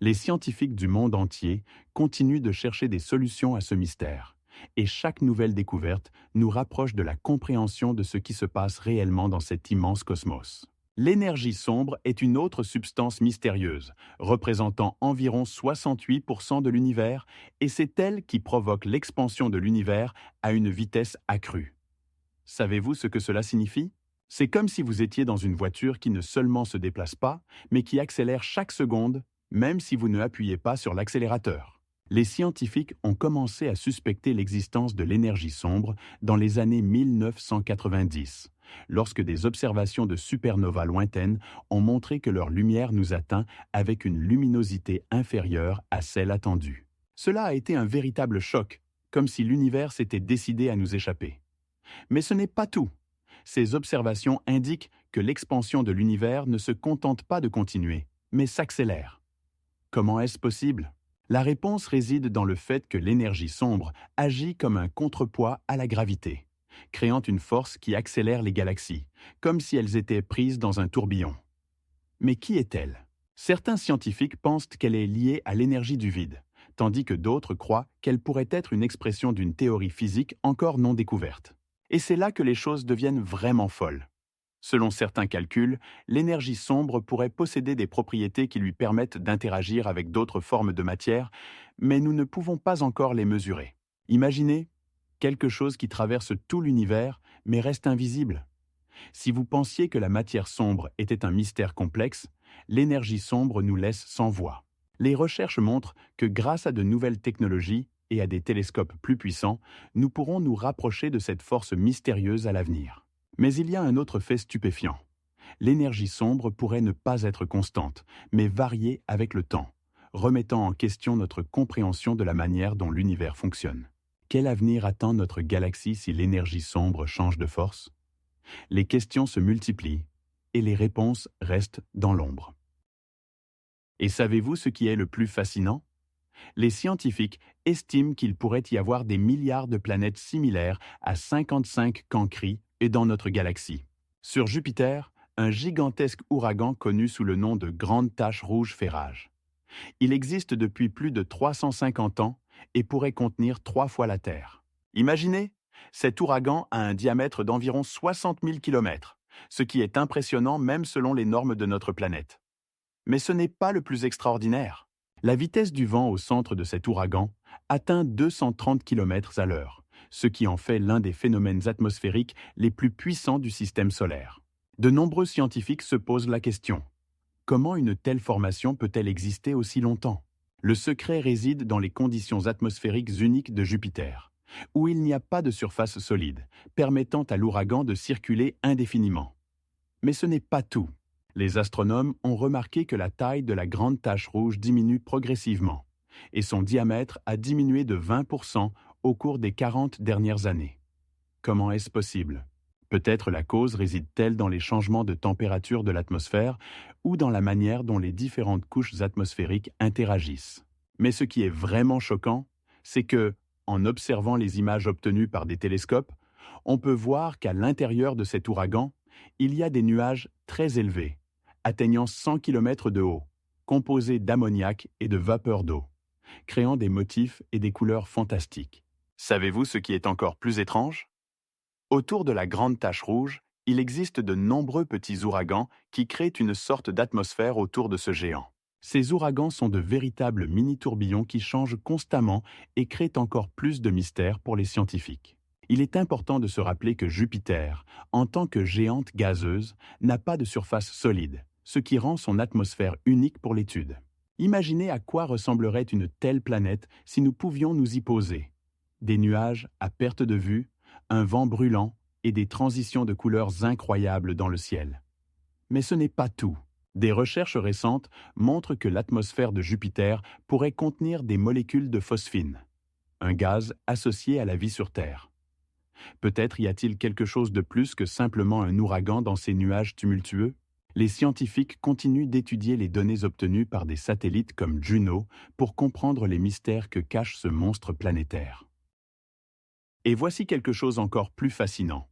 [SPEAKER 1] Les scientifiques du monde entier continuent de chercher des solutions à ce mystère, et chaque nouvelle découverte nous rapproche de la compréhension de ce qui se passe réellement dans cet immense cosmos. L'énergie sombre est une autre substance mystérieuse, représentant environ 68% de l'univers, et c'est elle qui provoque l'expansion de l'univers à une vitesse accrue. Savez-vous ce que cela signifie? C'est comme si vous étiez dans une voiture qui ne seulement se déplace pas, mais qui accélère chaque seconde, même si vous ne appuyez pas sur l'accélérateur. Les scientifiques ont commencé à suspecter l'existence de l'énergie sombre dans les années 1990, lorsque des observations de supernovas lointaines ont montré que leur lumière nous atteint avec une luminosité inférieure à celle attendue. Cela a été un véritable choc, comme si l'univers s'était décidé à nous échapper. Mais ce n'est pas tout. Ces observations indiquent que l'expansion de l'univers ne se contente pas de continuer, mais s'accélère. Comment est-ce possible? La réponse réside dans le fait que l'énergie sombre agit comme un contrepoids à la gravité, créant une force qui accélère les galaxies, comme si elles étaient prises dans un tourbillon. Mais qui est-elle? Certains scientifiques pensent qu'elle est liée à l'énergie du vide, tandis que d'autres croient qu'elle pourrait être une expression d'une théorie physique encore non découverte. Et c'est là que les choses deviennent vraiment folles. Selon certains calculs, l'énergie sombre pourrait posséder des propriétés qui lui permettent d'interagir avec d'autres formes de matière, mais nous ne pouvons pas encore les mesurer. Imaginez quelque chose qui traverse tout l'univers, mais reste invisible. Si vous pensiez que la matière sombre était un mystère complexe, l'énergie sombre nous laisse sans voix. Les recherches montrent que grâce à de nouvelles technologies et à des télescopes plus puissants, nous pourrons nous rapprocher de cette force mystérieuse à l'avenir. Mais il y a un autre fait stupéfiant. L'énergie sombre pourrait ne pas être constante, mais varier avec le temps, remettant en question notre compréhension de la manière dont l'univers fonctionne. Quel avenir attend notre galaxie si l'énergie sombre change de force? Les questions se multiplient et les réponses restent dans l'ombre. Et savez-vous ce qui est le plus fascinant? Les scientifiques estiment qu'il pourrait y avoir des milliards de planètes similaires à 55 Cancri et dans notre galaxie. Sur Jupiter, un gigantesque ouragan connu sous le nom de Grande Tache Rouge fait rage. Il existe depuis plus de 350 ans et pourrait contenir 3 fois la Terre. Imaginez, cet ouragan a un diamètre d'environ 60 000 km, ce qui est impressionnant même selon les normes de notre planète. Mais ce n'est pas le plus extraordinaire. La vitesse du vent au centre de cet ouragan atteint 230 km/h, ce qui en fait l'un des phénomènes atmosphériques les plus puissants du système solaire. De nombreux scientifiques se posent la question: comment une telle formation peut-elle exister aussi longtemps? Le secret réside dans les conditions atmosphériques uniques de Jupiter, où il n'y a pas de surface solide, permettant à l'ouragan de circuler indéfiniment. Mais ce n'est pas tout. Les astronomes ont remarqué que la taille de la Grande Tache Rouge diminue progressivement, et son diamètre a diminué de 20% au cours des 40 dernières années. Comment est-ce possible? Peut-être la cause réside-t-elle dans les changements de température de l'atmosphère ou dans la manière dont les différentes couches atmosphériques interagissent. Mais ce qui est vraiment choquant, c'est que, en observant les images obtenues par des télescopes, on peut voir qu'à l'intérieur de cet ouragan, il y a des nuages très élevés, atteignant 100 km de haut, composés d'ammoniac et de vapeur d'eau, créant des motifs et des couleurs fantastiques. Savez-vous ce qui est encore plus étrange? Autour de la grande tache rouge, il existe de nombreux petits ouragans qui créent une sorte d'atmosphère autour de ce géant. Ces ouragans sont de véritables mini-tourbillons qui changent constamment et créent encore plus de mystères pour les scientifiques. Il est important de se rappeler que Jupiter, en tant que géante gazeuse, n'a pas de surface solide, ce qui rend son atmosphère unique pour l'étude. Imaginez à quoi ressemblerait une telle planète si nous pouvions nous y poser. Des nuages à perte de vue, un vent brûlant et des transitions de couleurs incroyables dans le ciel. Mais ce n'est pas tout. Des recherches récentes montrent que l'atmosphère de Jupiter pourrait contenir des molécules de phosphine, un gaz associé à la vie sur Terre. Peut-être y a-t-il quelque chose de plus que simplement un ouragan dans ces nuages tumultueux? Les scientifiques continuent d'étudier les données obtenues par des satellites comme Juno pour comprendre les mystères que cache ce monstre planétaire. Et voici quelque chose encore plus fascinant.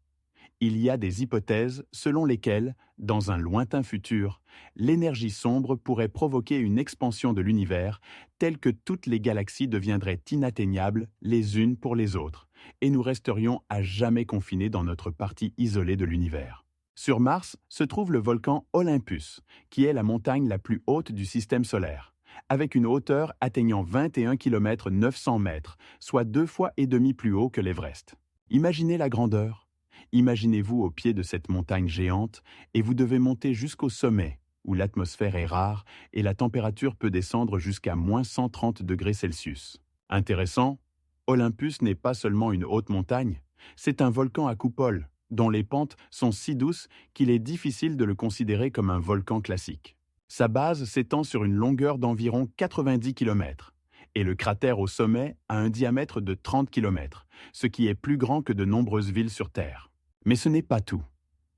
[SPEAKER 1] Il y a des hypothèses selon lesquelles, dans un lointain futur, l'énergie sombre pourrait provoquer une expansion de l'univers telle que toutes les galaxies deviendraient inatteignables les unes pour les autres, et nous resterions à jamais confinés dans notre partie isolée de l'univers. Sur Mars se trouve le volcan Olympus, qui est la montagne la plus haute du système solaire, avec une hauteur atteignant 21 km 900 mètres, soit 2,5 fois plus haut que l'Everest. Imaginez la grandeur. Imaginez-vous au pied de cette montagne géante et vous devez monter jusqu'au sommet, où l'atmosphère est rare et la température peut descendre jusqu'à moins 130 degrés Celsius. Intéressant, Olympus n'est pas seulement une haute montagne, c'est un volcan à coupole, dont les pentes sont si douces qu'il est difficile de le considérer comme un volcan classique. Sa base s'étend sur une longueur d'environ 90 km, et le cratère au sommet a un diamètre de 30 km, ce qui est plus grand que de nombreuses villes sur Terre. Mais ce n'est pas tout.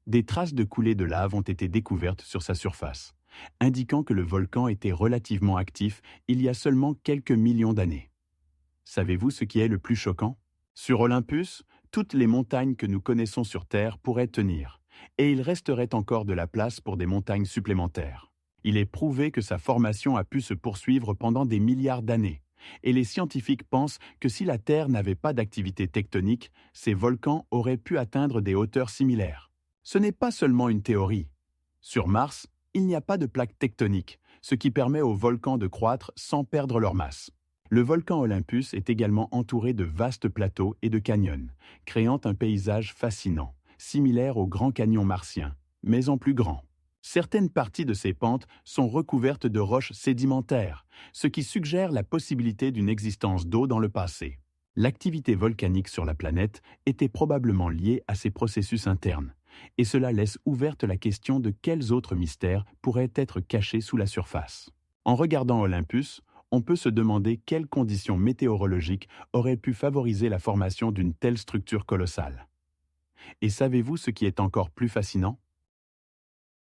[SPEAKER 1] Des traces de coulées de lave ont été découvertes sur sa surface, indiquant que le volcan était relativement actif il y a seulement quelques millions d'années. Savez-vous ce qui est le plus choquant? Sur Olympus, toutes les montagnes que nous connaissons sur Terre pourraient tenir, et il resterait encore de la place pour des montagnes supplémentaires. Il est prouvé que sa formation a pu se poursuivre pendant des milliards d'années, et les scientifiques pensent que si la Terre n'avait pas d'activité tectonique, ces volcans auraient pu atteindre des hauteurs similaires. Ce n'est pas seulement une théorie. Sur Mars, il n'y a pas de plaque tectonique, ce qui permet aux volcans de croître sans perdre leur masse. Le volcan Olympus est également entouré de vastes plateaux et de canyons, créant un paysage fascinant, similaire au Grand Canyon martien, mais en plus grand. Certaines parties de ces pentes sont recouvertes de roches sédimentaires, ce qui suggère la possibilité d'une existence d'eau dans le passé. L'activité volcanique sur la planète était probablement liée à ces processus internes, et cela laisse ouverte la question de quels autres mystères pourraient être cachés sous la surface. En regardant Olympus, on peut se demander quelles conditions météorologiques auraient pu favoriser la formation d'une telle structure colossale. Et savez-vous ce qui est encore plus fascinant?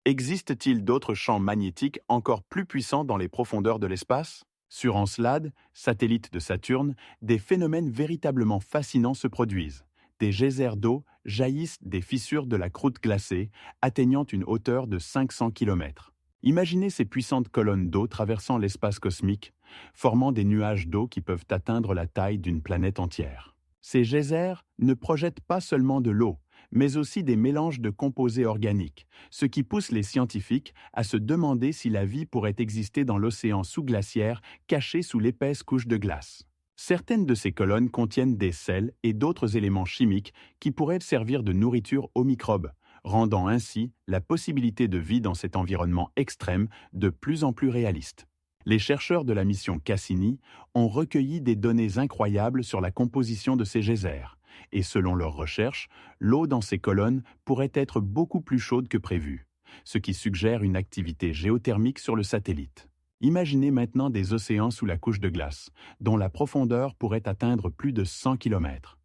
[SPEAKER 1] Existe-t-il d'autres champs magnétiques encore plus puissants dans les profondeurs de l'espace? Sur Encelade, satellite de Saturne, des phénomènes véritablement fascinants se produisent. Des geysers d'eau jaillissent des fissures de la croûte glacée, atteignant une hauteur de 500 km. Imaginez ces puissantes colonnes d'eau traversant l'espace cosmique, formant des nuages d'eau qui peuvent atteindre la taille d'une planète entière. Ces geysers ne projettent pas seulement de l'eau, mais aussi des mélanges de composés organiques, ce qui pousse les scientifiques à se demander si la vie pourrait exister dans l'océan sous-glaciaire caché sous l'épaisse couche de glace. Certaines de ces colonnes contiennent des sels et d'autres éléments chimiques qui pourraient servir de nourriture aux microbes, rendant ainsi la possibilité de vie dans cet environnement extrême de plus en plus réaliste. Les chercheurs de la mission Cassini ont recueilli des données incroyables sur la composition de ces geysers, et selon leurs recherches, l'eau dans ces colonnes pourrait être beaucoup plus chaude que prévu, ce qui suggère une activité géothermique sur le satellite. Imaginez maintenant des océans sous la couche de glace, dont la profondeur pourrait atteindre plus de 100 km.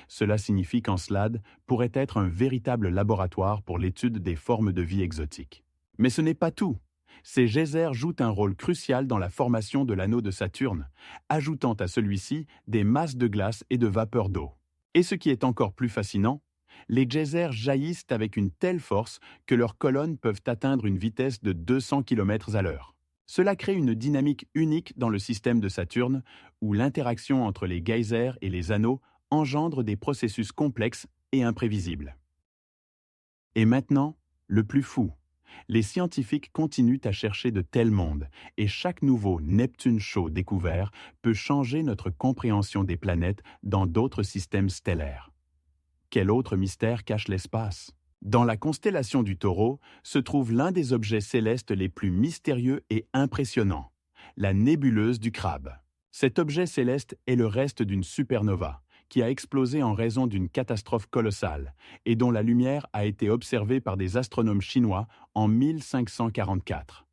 [SPEAKER 1] Cela signifie qu'Encelade pourrait être un véritable laboratoire pour l'étude des formes de vie exotiques. Mais ce n'est pas tout. Ces geysers jouent un rôle crucial dans la formation de l'anneau de Saturne, ajoutant à celui-ci des masses de glace et de vapeur d'eau. Et ce qui est encore plus fascinant, les geysers jaillissent avec une telle force que leurs colonnes peuvent atteindre une vitesse de 200 km à l'heure. Cela crée une dynamique unique dans le système de Saturne, où l'interaction entre les geysers et les anneaux engendre des processus complexes et imprévisibles. Et maintenant, le plus fou. Les scientifiques continuent à chercher de tels mondes, et chaque nouveau Neptune chaud découvert peut changer notre compréhension des planètes dans d'autres systèmes stellaires. Quel autre mystère cache l'espace? Dans la constellation du Taureau se trouve l'un des objets célestes les plus mystérieux et impressionnants, la nébuleuse du Crabe. Cet objet céleste est le reste d'une supernova, qui a explosé en raison d'une catastrophe colossale et dont la lumière a été observée par des astronomes chinois en 1544.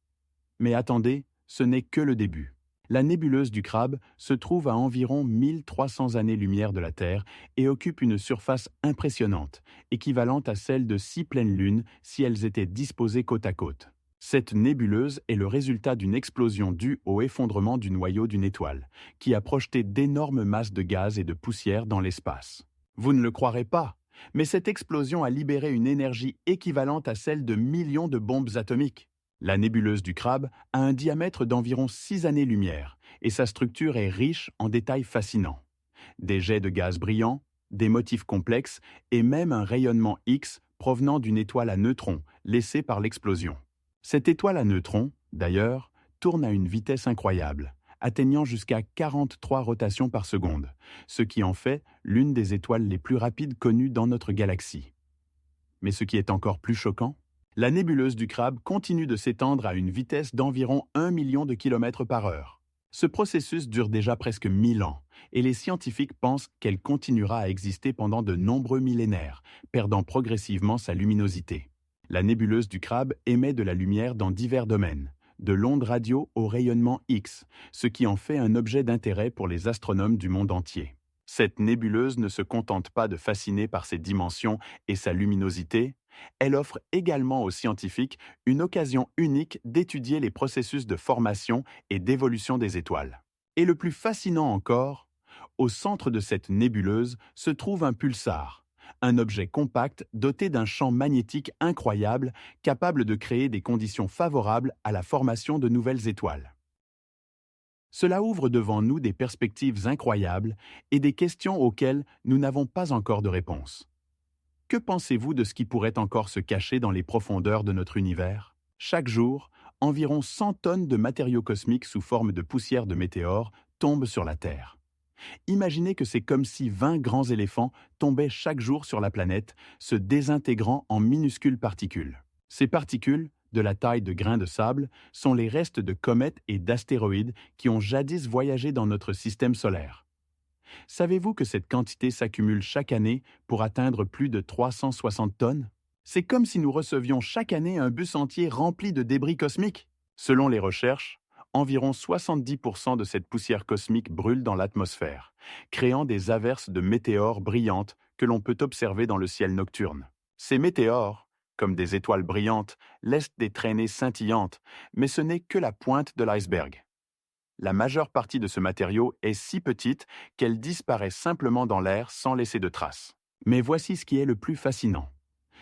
[SPEAKER 1] Mais attendez, ce n'est que le début. La nébuleuse du Crabe se trouve à environ 1300 années-lumière de la Terre et occupe une surface impressionnante, équivalente à celle de 6 pleines lunes si elles étaient disposées côte à côte. Cette nébuleuse est le résultat d'une explosion due au effondrement du noyau d'une étoile, qui a projeté d'énormes masses de gaz et de poussière dans l'espace. Vous ne le croirez pas, mais cette explosion a libéré une énergie équivalente à celle de millions de bombes atomiques. La nébuleuse du Crabe a un diamètre d'environ 6 années-lumière, et sa structure est riche en détails fascinants. Des jets de gaz brillants, des motifs complexes et même un rayonnement X provenant d'une étoile à neutrons laissée par l'explosion. Cette étoile à neutrons, d'ailleurs, tourne à une vitesse incroyable, atteignant jusqu'à 43 rotations par seconde, ce qui en fait l'une des étoiles les plus rapides connues dans notre galaxie. Mais ce qui est encore plus choquant, la nébuleuse du Crabe continue de s'étendre à une vitesse d'environ 1 million de kilomètres par heure. Ce processus dure déjà presque 1000 ans, et les scientifiques pensent qu'elle continuera à exister pendant de nombreux millénaires, perdant progressivement sa luminosité. La nébuleuse du Crabe émet de la lumière dans divers domaines, de l'onde radio au rayonnement X, ce qui en fait un objet d'intérêt pour les astronomes du monde entier. Cette nébuleuse ne se contente pas de fasciner par ses dimensions et sa luminosité, elle offre également aux scientifiques une occasion unique d'étudier les processus de formation et d'évolution des étoiles. Et le plus fascinant encore, au centre de cette nébuleuse se trouve un pulsar, un objet compact doté d'un champ magnétique incroyable capable de créer des conditions favorables à la formation de nouvelles étoiles. Cela ouvre devant nous des perspectives incroyables et des questions auxquelles nous n'avons pas encore de réponse. Que pensez-vous de ce qui pourrait encore se cacher dans les profondeurs de notre univers? Chaque jour, environ 100 tonnes de matériaux cosmiques sous forme de poussière de météores tombent sur la Terre. Imaginez que c'est comme si 20 grands éléphants tombaient chaque jour sur la planète, se désintégrant en minuscules particules. Ces particules, de la taille de grains de sable, sont les restes de comètes et d'astéroïdes qui ont jadis voyagé dans notre système solaire. Savez-vous que cette quantité s'accumule chaque année pour atteindre plus de 360 tonnes? C'est comme si nous recevions chaque année un bus entier rempli de débris cosmiques. Selon les recherches, environ 70% de cette poussière cosmique brûle dans l'atmosphère, créant des averses de météores brillantes que l'on peut observer dans le ciel nocturne. Ces météores, comme des étoiles brillantes, laissent des traînées scintillantes, mais ce n'est que la pointe de l'iceberg. La majeure partie de ce matériau est si petite qu'elle disparaît simplement dans l'air sans laisser de traces. Mais voici ce qui est le plus fascinant.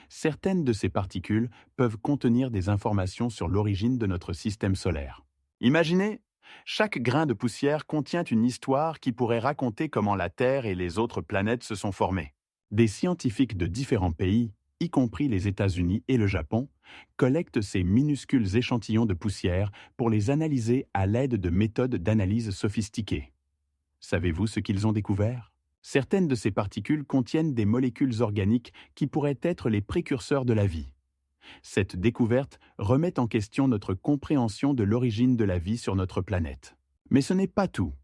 [SPEAKER 1] Certaines de ces particules peuvent contenir des informations sur l'origine de notre système solaire. Imaginez, chaque grain de poussière contient une histoire qui pourrait raconter comment la Terre et les autres planètes se sont formées. Des scientifiques de différents pays, y compris les États-Unis et le Japon, collectent ces minuscules échantillons de poussière pour les analyser à l'aide de méthodes d'analyse sophistiquées. Savez-vous ce qu'ils ont découvert? Certaines de ces particules contiennent des molécules organiques qui pourraient être les précurseurs de la vie. Cette découverte remet en question notre compréhension de l'origine de la vie sur notre planète. Mais ce n'est pas tout.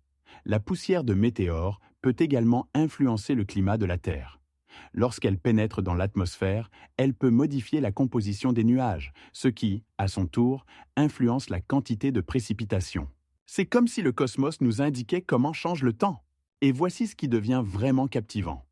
[SPEAKER 1] La poussière de météores peut également influencer le climat de la Terre. Lorsqu'elle pénètre dans l'atmosphère, elle peut modifier la composition des nuages, ce qui, à son tour, influence la quantité de précipitations. C'est comme si le cosmos nous indiquait comment change le temps. Et voici ce qui devient vraiment captivant.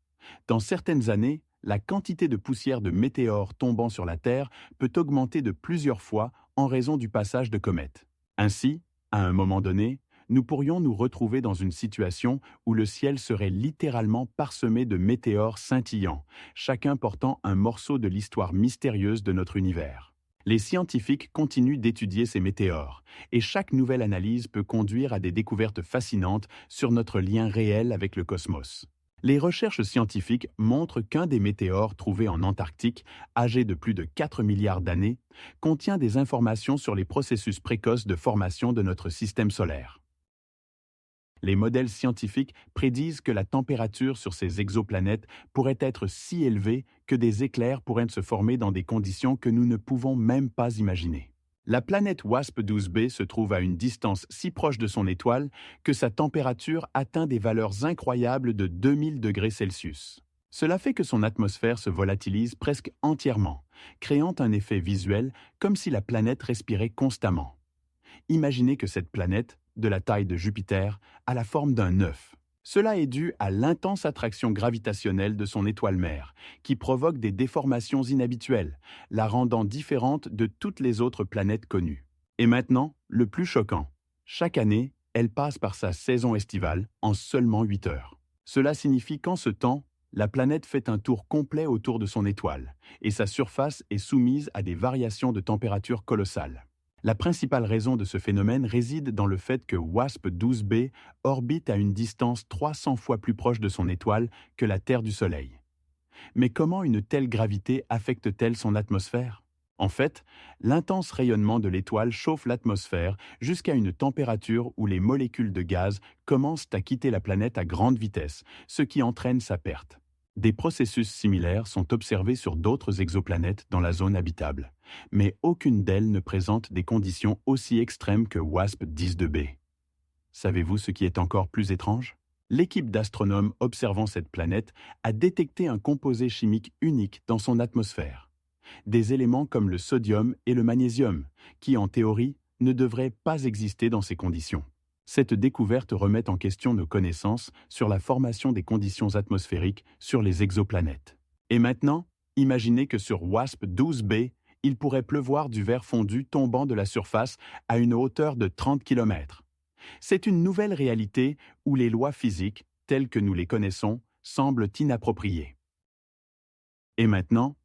[SPEAKER 1] Dans certaines années, la quantité de poussière de météores tombant sur la Terre peut augmenter de plusieurs fois en raison du passage de comètes. Ainsi, à un moment donné, nous pourrions nous retrouver dans une situation où le ciel serait littéralement parsemé de météores scintillants, chacun portant un morceau de l'histoire mystérieuse de notre univers. Les scientifiques continuent d'étudier ces météores, et chaque nouvelle analyse peut conduire à des découvertes fascinantes sur notre lien réel avec le cosmos. Les recherches scientifiques montrent qu'un des météores trouvés en Antarctique, âgé de plus de 4 milliards d'années, contient des informations sur les processus précoces de formation de notre système solaire. Les modèles scientifiques prédisent que la température sur ces exoplanètes pourrait être si élevée que des éclairs pourraient se former dans des conditions que nous ne pouvons même pas imaginer. La planète WASP-12b se trouve à une distance si proche de son étoile que sa température atteint des valeurs incroyables de 2000 degrés Celsius. Cela fait que son atmosphère se volatilise presque entièrement, créant un effet visuel comme si la planète respirait constamment. Imaginez que cette planète, de la taille de Jupiter, a la forme d'un œuf. Cela est dû à l'intense attraction gravitationnelle de son étoile mère, qui provoque des déformations inhabituelles, la rendant différente de toutes les autres planètes connues. Et maintenant, le plus choquant. Chaque année, elle passe par sa saison estivale en seulement 8 heures. Cela signifie qu'en ce temps, la planète fait un tour complet autour de son étoile, et sa surface est soumise à des variations de température colossales. La principale raison de ce phénomène réside dans le fait que WASP-12b orbite à une distance 300 fois plus proche de son étoile que la Terre du Soleil. Mais comment une telle gravité affecte-t-elle son atmosphère? En fait, l'intense rayonnement de l'étoile chauffe l'atmosphère jusqu'à une température où les molécules de gaz commencent à quitter la planète à grande vitesse, ce qui entraîne sa perte. Des processus similaires sont observés sur d'autres exoplanètes dans la zone habitable, mais aucune d'elles ne présente des conditions aussi extrêmes que WASP-12b. Savez-vous ce qui est encore plus étrange? L'équipe d'astronomes observant cette planète a détecté un composé chimique unique dans son atmosphère. Des éléments comme le sodium et le magnésium, qui en théorie ne devraient pas exister dans ces conditions. Cette découverte remet en question nos connaissances sur la formation des conditions atmosphériques sur les exoplanètes. Et maintenant, imaginez que sur WASP-12b, il pourrait pleuvoir du verre fondu tombant de la surface à une hauteur de 30 km. C'est une nouvelle réalité où les lois physiques, telles que nous les connaissons, semblent inappropriées. Et maintenant,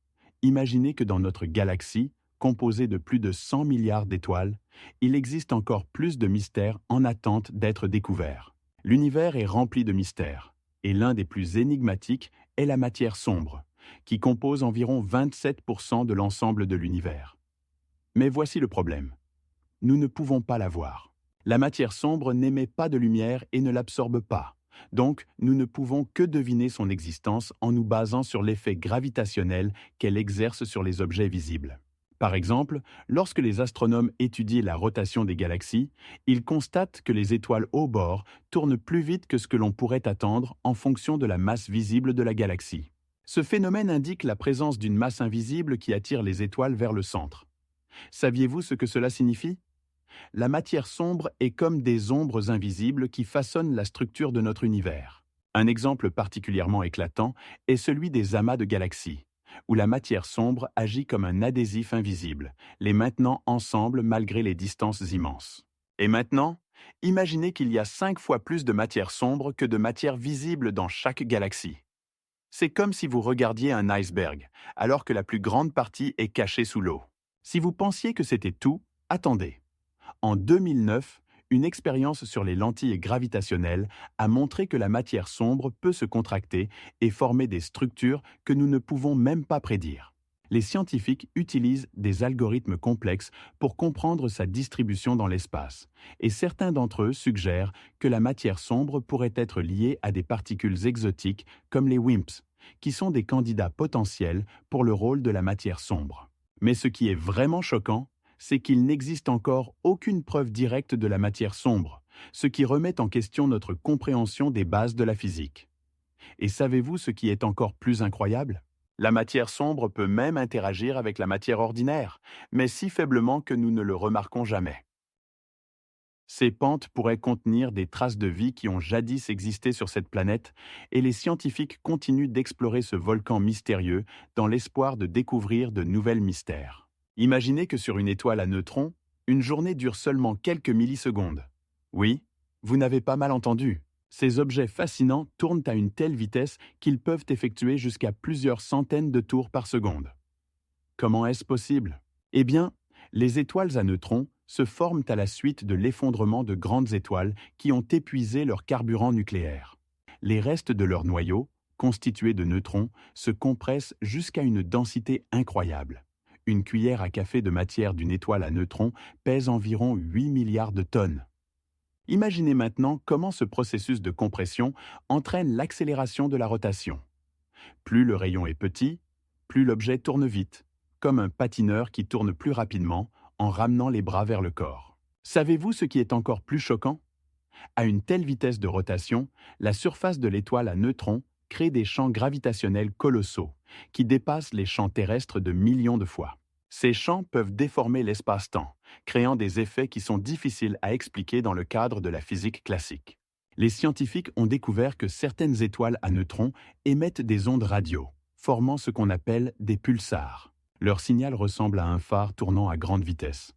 [SPEAKER 1] imaginez que dans notre galaxie, composée de plus de 100 milliards d'étoiles, il existe encore plus de mystères en attente d'être découverts. L'univers est rempli de mystères, et l'un des plus énigmatiques est la matière sombre, qui compose environ 27% de l'ensemble de l'univers. Mais voici le problème. Nous ne pouvons pas la voir. La matière sombre n'émet pas de lumière et ne l'absorbe pas. Donc, nous ne pouvons que deviner son existence en nous basant sur l'effet gravitationnel qu'elle exerce sur les objets visibles. Par exemple, lorsque les astronomes étudient la rotation des galaxies, ils constatent que les étoiles au bord tournent plus vite que ce que l'on pourrait attendre en fonction de la masse visible de la galaxie. Ce phénomène indique la présence d'une masse invisible qui attire les étoiles vers le centre. Saviez-vous ce que cela signifie? La matière sombre est comme des ombres invisibles qui façonnent la structure de notre univers. Un exemple particulièrement éclatant est celui des amas de galaxies, où la matière sombre agit comme un adhésif invisible, les maintenant ensemble malgré les distances immenses. Et maintenant, imaginez qu'il y a 5 fois plus de matière sombre que de matière visible dans chaque galaxie. C'est comme si vous regardiez un iceberg, alors que la plus grande partie est cachée sous l'eau. Si vous pensiez que c'était tout, attendez. En 2009, une expérience sur les lentilles gravitationnelles a montré que la matière sombre peut se contracter et former des structures que nous ne pouvons même pas prédire. Les scientifiques utilisent des algorithmes complexes pour comprendre sa distribution dans l'espace, et certains d'entre eux suggèrent que la matière sombre pourrait être liée à des particules exotiques comme les WIMPs, qui sont des candidats potentiels pour le rôle de la matière sombre. Mais ce qui est vraiment choquant, c'est qu'il n'existe encore aucune preuve directe de la matière sombre, ce qui remet en question notre compréhension des bases de la physique. Et savez-vous ce qui est encore plus incroyable? La matière sombre peut même interagir avec la matière ordinaire, mais si faiblement que nous ne le remarquons jamais. Ces pentes pourraient contenir des traces de vie qui ont jadis existé sur cette planète, et les scientifiques continuent d'explorer ce volcan mystérieux dans l'espoir de découvrir de nouvelles mystères. Imaginez que sur une étoile à neutrons, une journée dure seulement quelques millisecondes. Oui, vous n'avez pas mal entendu. Ces objets fascinants tournent à une telle vitesse qu'ils peuvent effectuer jusqu'à plusieurs centaines de tours par seconde. Comment est-ce possible? Eh bien, les étoiles à neutrons se forment à la suite de l'effondrement de grandes étoiles qui ont épuisé leur carburant nucléaire. Les restes de leur noyau, constitués de neutrons, se compressent jusqu'à une densité incroyable. Une cuillère à café de matière d'une étoile à neutrons pèse environ 8 milliards de tonnes. Imaginez maintenant comment ce processus de compression entraîne l'accélération de la rotation. Plus le rayon est petit, plus l'objet tourne vite, comme un patineur qui tourne plus rapidement en ramenant les bras vers le corps. Savez-vous ce qui est encore plus choquant? À une telle vitesse de rotation, la surface de l'étoile à neutrons crée des champs gravitationnels colossaux, qui dépassent les champs terrestres de millions de fois. Ces champs peuvent déformer l'espace-temps, créant des effets qui sont difficiles à expliquer dans le cadre de la physique classique. Les scientifiques ont découvert que certaines étoiles à neutrons émettent des ondes radio, formant ce qu'on appelle des pulsars. Leur signal ressemble à un phare tournant à grande vitesse.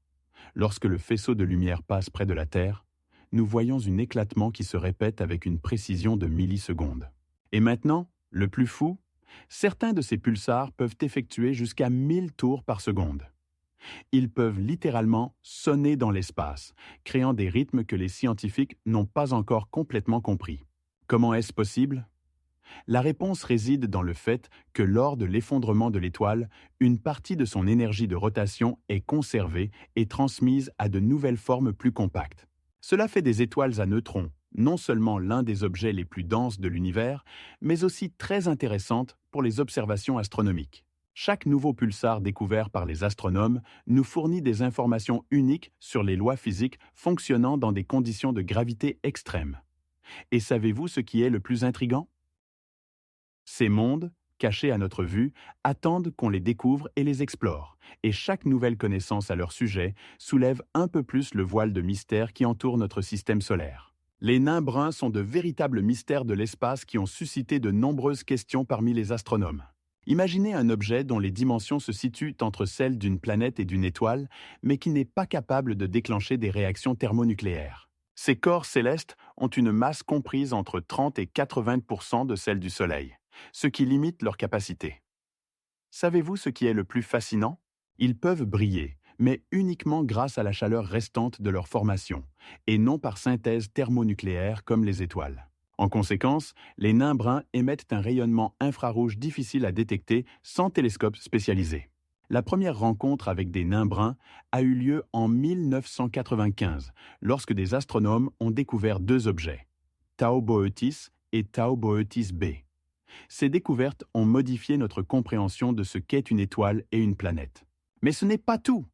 [SPEAKER 1] Lorsque le faisceau de lumière passe près de la Terre, nous voyons un éclatement qui se répète avec une précision de millisecondes. Et maintenant, le plus fou, certains de ces pulsars peuvent effectuer jusqu'à 1000 tours par seconde. Ils peuvent littéralement sonner dans l'espace, créant des rythmes que les scientifiques n'ont pas encore complètement compris. Comment est-ce possible? La réponse réside dans le fait que lors de l'effondrement de l'étoile, une partie de son énergie de rotation est conservée et transmise à de nouvelles formes plus compactes. Cela fait des étoiles à neutrons non seulement l'un des objets les plus denses de l'univers, mais aussi très intéressantes pour les observations astronomiques. Chaque nouveau pulsar découvert par les astronomes nous fournit des informations uniques sur les lois physiques fonctionnant dans des conditions de gravité extrêmes. Et savez-vous ce qui est le plus intriguant? Ces mondes, cachés à notre vue, attendent qu'on les découvre et les explore, et chaque nouvelle connaissance à leur sujet soulève un peu plus le voile de mystère qui entoure notre système solaire. Les nains bruns sont de véritables mystères de l'espace qui ont suscité de nombreuses questions parmi les astronomes. Imaginez un objet dont les dimensions se situent entre celles d'une planète et d'une étoile, mais qui n'est pas capable de déclencher des réactions thermonucléaires. Ces corps célestes ont une masse comprise entre 30 et 80% de celle du Soleil, ce qui limite leur capacité. Savez-vous ce qui est le plus fascinant? Ils peuvent briller, mais uniquement grâce à la chaleur restante de leur formation, et non par synthèse thermonucléaire comme les étoiles. En conséquence, les nains bruns émettent un rayonnement infrarouge difficile à détecter sans télescope spécialisé. La première rencontre avec des nains bruns a eu lieu en 1995, lorsque des astronomes ont découvert deux objets, Tau Boötis et Tau Boötis b. Ces découvertes ont modifié notre compréhension de ce qu'est une étoile et une planète. Mais ce n'est pas tout.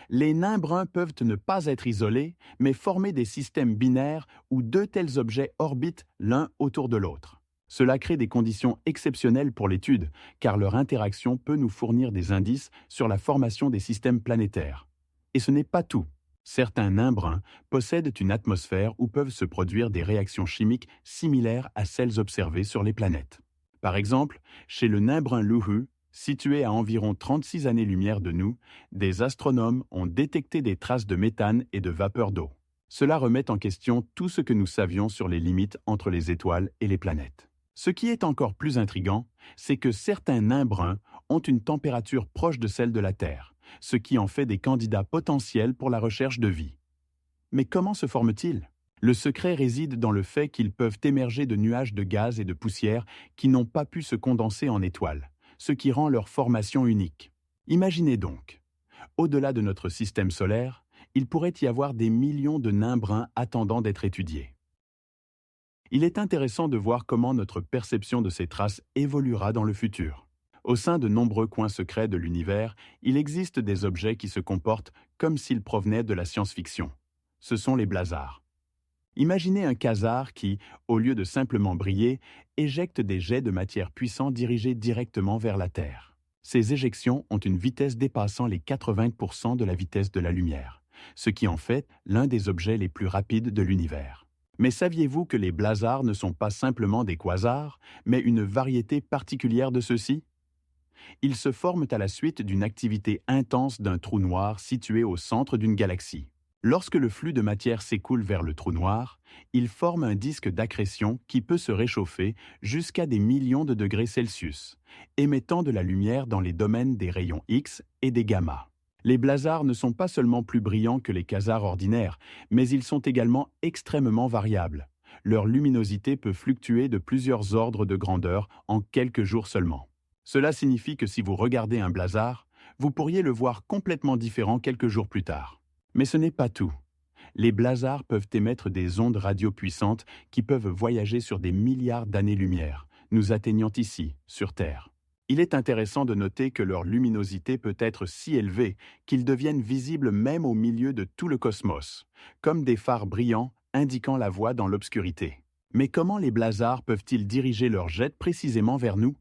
[SPEAKER 1] Les nains bruns peuvent ne pas être isolés, mais former des systèmes binaires où deux tels objets orbitent l'un autour de l'autre. Cela crée des conditions exceptionnelles pour l'étude, car leur interaction peut nous fournir des indices sur la formation des systèmes planétaires. Et ce n'est pas tout. Certains nains bruns possèdent une atmosphère où peuvent se produire des réactions chimiques similaires à celles observées sur les planètes. Par exemple, chez le nain brun Luhu, situé à environ 36 années-lumière de nous, des astronomes ont détecté des traces de méthane et de vapeur d'eau. Cela remet en question tout ce que nous savions sur les limites entre les étoiles et les planètes. Ce qui est encore plus intriguant, c'est que certains nains bruns ont une température proche de celle de la Terre, ce qui en fait des candidats potentiels pour la recherche de vie. Mais comment se forment-ils? Le secret réside dans le fait qu'ils peuvent émerger de nuages de gaz et de poussière qui n'ont pas pu se condenser en étoiles, ce qui rend leur formation unique. Imaginez donc, au-delà de notre système solaire, il pourrait y avoir des millions de nains bruns attendant d'être étudiés. Il est intéressant de voir comment notre perception de ces traces évoluera dans le futur. Au sein de nombreux coins secrets de l'univers, il existe des objets qui se comportent comme s'ils provenaient de la science-fiction. Ce sont les blazars. Imaginez un quasar qui, au lieu de simplement briller, éjecte des jets de matière puissants dirigés directement vers la Terre. Ces éjections ont une vitesse dépassant les 80% de la vitesse de la lumière, ce qui en fait l'un des objets les plus rapides de l'univers. Mais saviez-vous que les blazars ne sont pas simplement des quasars, mais une variété particulière de ceux-ci? Ils se forment à la suite d'une activité intense d'un trou noir situé au centre d'une galaxie. Lorsque le flux de matière s'écoule vers le trou noir, il forme un disque d'accrétion qui peut se réchauffer jusqu'à des millions de degrés Celsius, émettant de la lumière dans les domaines des rayons X et des gamma. Les blazars ne sont pas seulement plus brillants que les quasars ordinaires, mais ils sont également extrêmement variables. Leur luminosité peut fluctuer de plusieurs ordres de grandeur en quelques jours seulement. Cela signifie que si vous regardez un blazar, vous pourriez le voir complètement différent quelques jours plus tard. Mais ce n'est pas tout. Les blazars peuvent émettre des ondes radio puissantes qui peuvent voyager sur des milliards d'années-lumière, nous atteignant ici, sur Terre. Il est intéressant de noter que leur luminosité peut être si élevée qu'ils deviennent visibles même au milieu de tout le cosmos, comme des phares brillants indiquant la voie dans l'obscurité. Mais comment les blazars peuvent-ils diriger leurs jets précisément vers nous?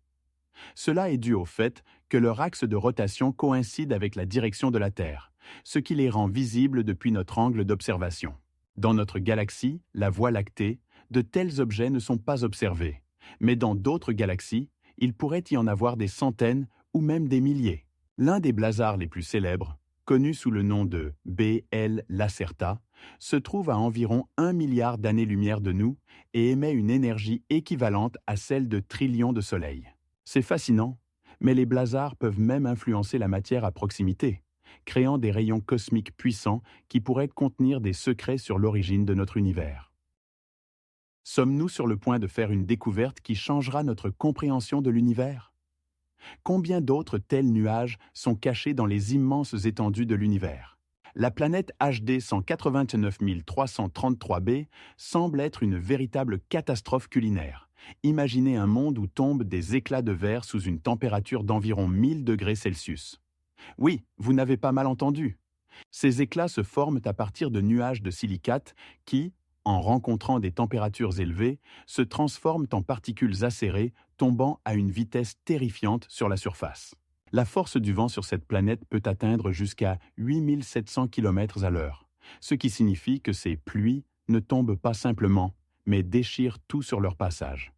[SPEAKER 1] Cela est dû au fait que leur axe de rotation coïncide avec la direction de la Terre, ce qui les rend visibles depuis notre angle d'observation. Dans notre galaxie, la Voie lactée, de tels objets ne sont pas observés, mais dans d'autres galaxies, il pourrait y en avoir des centaines ou même des milliers. L'un des blazars les plus célèbres, connu sous le nom de B.L. Lacerta, se trouve à environ 1 milliard d'années-lumière de nous et émet une énergie équivalente à celle de trillions de soleils. C'est fascinant, mais les blazars peuvent même influencer la matière à proximité, créant des rayons cosmiques puissants qui pourraient contenir des secrets sur l'origine de notre univers. Sommes-nous sur le point de faire une découverte qui changera notre compréhension de l'univers? Combien d'autres tels nuages sont cachés dans les immenses étendues de l'univers? La planète HD 189 333b semble être une véritable catastrophe culinaire. Imaginez un monde où tombent des éclats de verre sous une température d'environ 1000 degrés Celsius. Oui, vous n'avez pas mal entendu. Ces éclats se forment à partir de nuages de silicates qui, en rencontrant des températures élevées, se transforment en particules acérées tombant à une vitesse terrifiante sur la surface. La force du vent sur cette planète peut atteindre jusqu'à 8700 km/h, ce qui signifie que ces pluies ne tombent pas simplement, mais déchirent tout sur leur passage.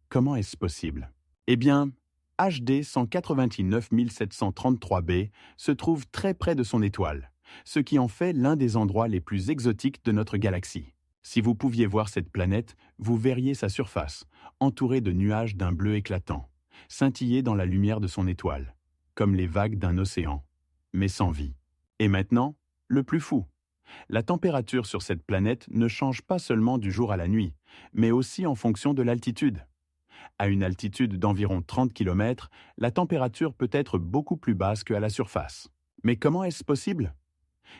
[SPEAKER 1] Comment est-ce possible? Eh bien, HD 189 733b se trouve très près de son étoile, ce qui en fait l'un des endroits les plus exotiques de notre galaxie. Si vous pouviez voir cette planète, vous verriez sa surface, entourée de nuages d'un bleu éclatant, scintiller dans la lumière de son étoile, comme les vagues d'un océan, mais sans vie. Et maintenant, le plus fou. La température sur cette planète ne change pas seulement du jour à la nuit, mais aussi en fonction de l'altitude. À une altitude d'environ 30 km, la température peut être beaucoup plus basse qu'à la surface. Mais comment est-ce possible?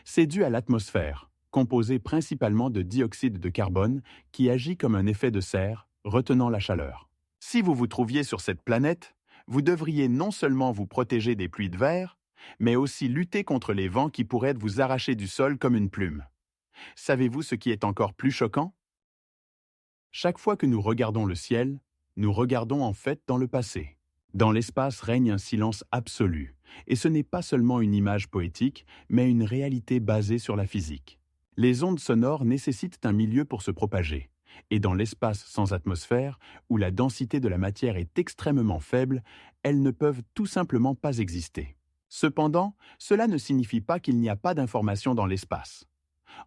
[SPEAKER 1] C'est dû à l'atmosphère, composée principalement de dioxyde de carbone qui agit comme un effet de serre, retenant la chaleur. Si vous vous trouviez sur cette planète, vous devriez non seulement vous protéger des pluies de verre, mais aussi lutter contre les vents qui pourraient vous arracher du sol comme une plume. Savez-vous ce qui est encore plus choquant? Chaque fois que nous regardons le ciel, nous regardons en fait dans le passé. Dans l'espace règne un silence absolu, et ce n'est pas seulement une image poétique, mais une réalité basée sur la physique. Les ondes sonores nécessitent un milieu pour se propager, et dans l'espace sans atmosphère, où la densité de la matière est extrêmement faible, elles ne peuvent tout simplement pas exister. Cependant, cela ne signifie pas qu'il n'y a pas d'information dans l'espace.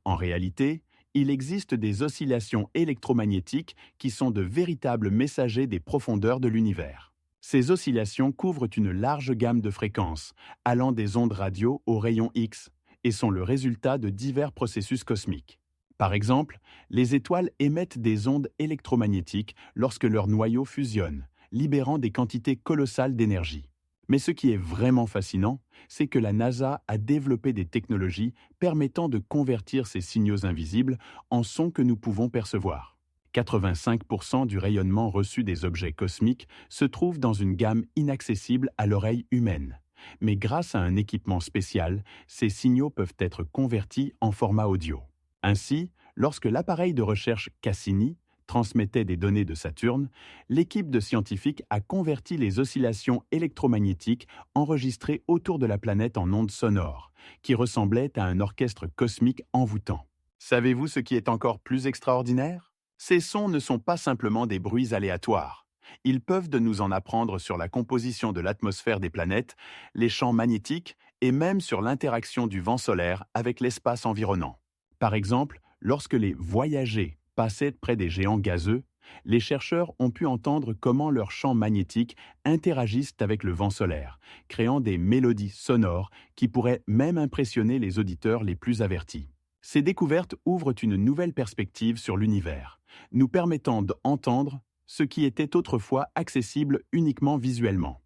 [SPEAKER 1] En réalité, il existe des oscillations électromagnétiques qui sont de véritables messagers des profondeurs de l'univers. Ces oscillations couvrent une large gamme de fréquences, allant des ondes radio aux rayons X, et sont le résultat de divers processus cosmiques. Par exemple, les étoiles émettent des ondes électromagnétiques lorsque leurs noyaux fusionnent, libérant des quantités colossales d'énergie. Mais ce qui est vraiment fascinant, c'est que la NASA a développé des technologies permettant de convertir ces signaux invisibles en sons que nous pouvons percevoir. 85% du rayonnement reçu des objets cosmiques se trouve dans une gamme inaccessible à l'oreille humaine. Mais grâce à un équipement spécial, ces signaux peuvent être convertis en format audio. Ainsi, lorsque l'appareil de recherche Cassini transmettait des données de Saturne, l'équipe de scientifiques a converti les oscillations électromagnétiques enregistrées autour de la planète en ondes sonores, qui ressemblaient à un orchestre cosmique envoûtant. Savez-vous ce qui est encore plus extraordinaire? Ces sons ne sont pas simplement des bruits aléatoires, Ils peuvent de nous en apprendre sur la composition de l'atmosphère des planètes, les champs magnétiques et même sur l'interaction du vent solaire avec l'espace environnant. Par exemple, lorsque les voyagers passaient près des géants gazeux, les chercheurs ont pu entendre comment leurs champs magnétiques interagissent avec le vent solaire, créant des mélodies sonores qui pourraient même impressionner les auditeurs les plus avertis. Ces découvertes ouvrent une nouvelle perspective sur l'univers, nous permettant d'entendre ce qui était autrefois accessible uniquement visuellement.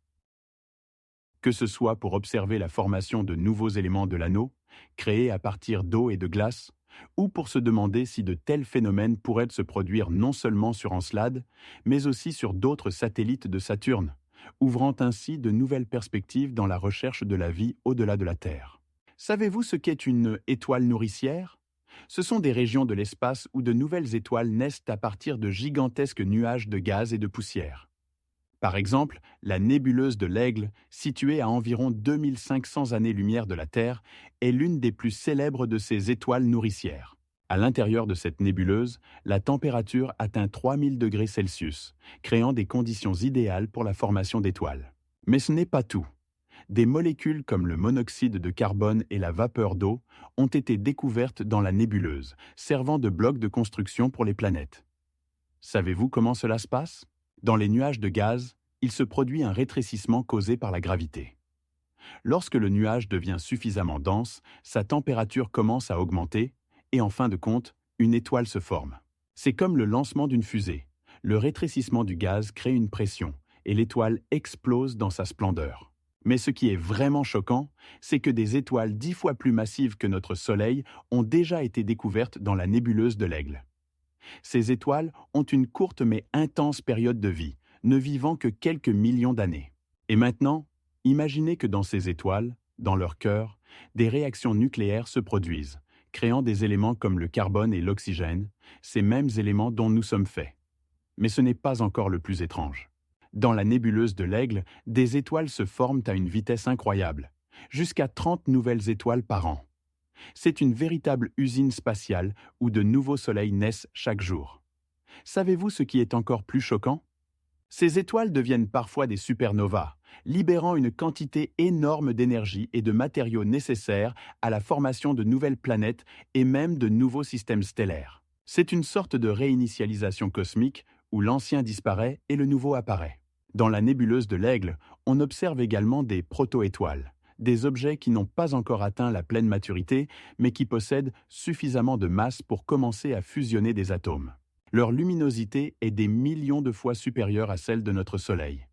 [SPEAKER 1] Que ce soit pour observer la formation de nouveaux éléments de l'anneau, créés à partir d'eau et de glace, ou pour se demander si de tels phénomènes pourraient se produire non seulement sur Encelade, mais aussi sur d'autres satellites de Saturne, ouvrant ainsi de nouvelles perspectives dans la recherche de la vie au-delà de la Terre. Savez-vous ce qu'est une étoile nourricière ? Ce sont des régions de l'espace où de nouvelles étoiles naissent à partir de gigantesques nuages de gaz et de poussière. Par exemple, la nébuleuse de l'Aigle, située à environ 2500 années-lumière de la Terre, est l'une des plus célèbres de ces étoiles nourricières. À l'intérieur de cette nébuleuse, la température atteint 3000 degrés Celsius, créant des conditions idéales pour la formation d'étoiles. Mais ce n'est pas tout. Des molécules comme le monoxyde de carbone et la vapeur d'eau ont été découvertes dans la nébuleuse, servant de blocs de construction pour les planètes. Savez-vous comment cela se passe ? Dans les nuages de gaz, il se produit un rétrécissement causé par la gravité. Lorsque le nuage devient suffisamment dense, sa température commence à augmenter et en fin de compte, une étoile se forme. C'est comme le lancement d'une fusée. Le rétrécissement du gaz crée une pression et l'étoile explose dans sa splendeur. Mais ce qui est vraiment choquant, c'est que des étoiles 10 fois plus massives que notre Soleil ont déjà été découvertes dans la nébuleuse de l'Aigle. Ces étoiles ont une courte mais intense période de vie, ne vivant que quelques millions d'années. Et maintenant, imaginez que dans ces étoiles, dans leur cœur, des réactions nucléaires se produisent, créant des éléments comme le carbone et l'oxygène, ces mêmes éléments dont nous sommes faits. Mais ce n'est pas encore le plus étrange. Dans la nébuleuse de l'Aigle, des étoiles se forment à une vitesse incroyable, jusqu'à 30 nouvelles étoiles par an. C'est une véritable usine spatiale où de nouveaux soleils naissent chaque jour. Savez-vous ce qui est encore plus choquant ? Ces étoiles deviennent parfois des supernovas, libérant une quantité énorme d'énergie et de matériaux nécessaires à la formation de nouvelles planètes et même de nouveaux systèmes stellaires. C'est une sorte de réinitialisation cosmique où l'ancien disparaît et le nouveau apparaît. Dans la nébuleuse de l'Aigle, on observe également des proto-étoiles, des objets qui n'ont pas encore atteint la pleine maturité, mais qui possèdent suffisamment de masse pour commencer à fusionner des atomes. Leur luminosité est des millions de fois supérieure à celle de notre Soleil,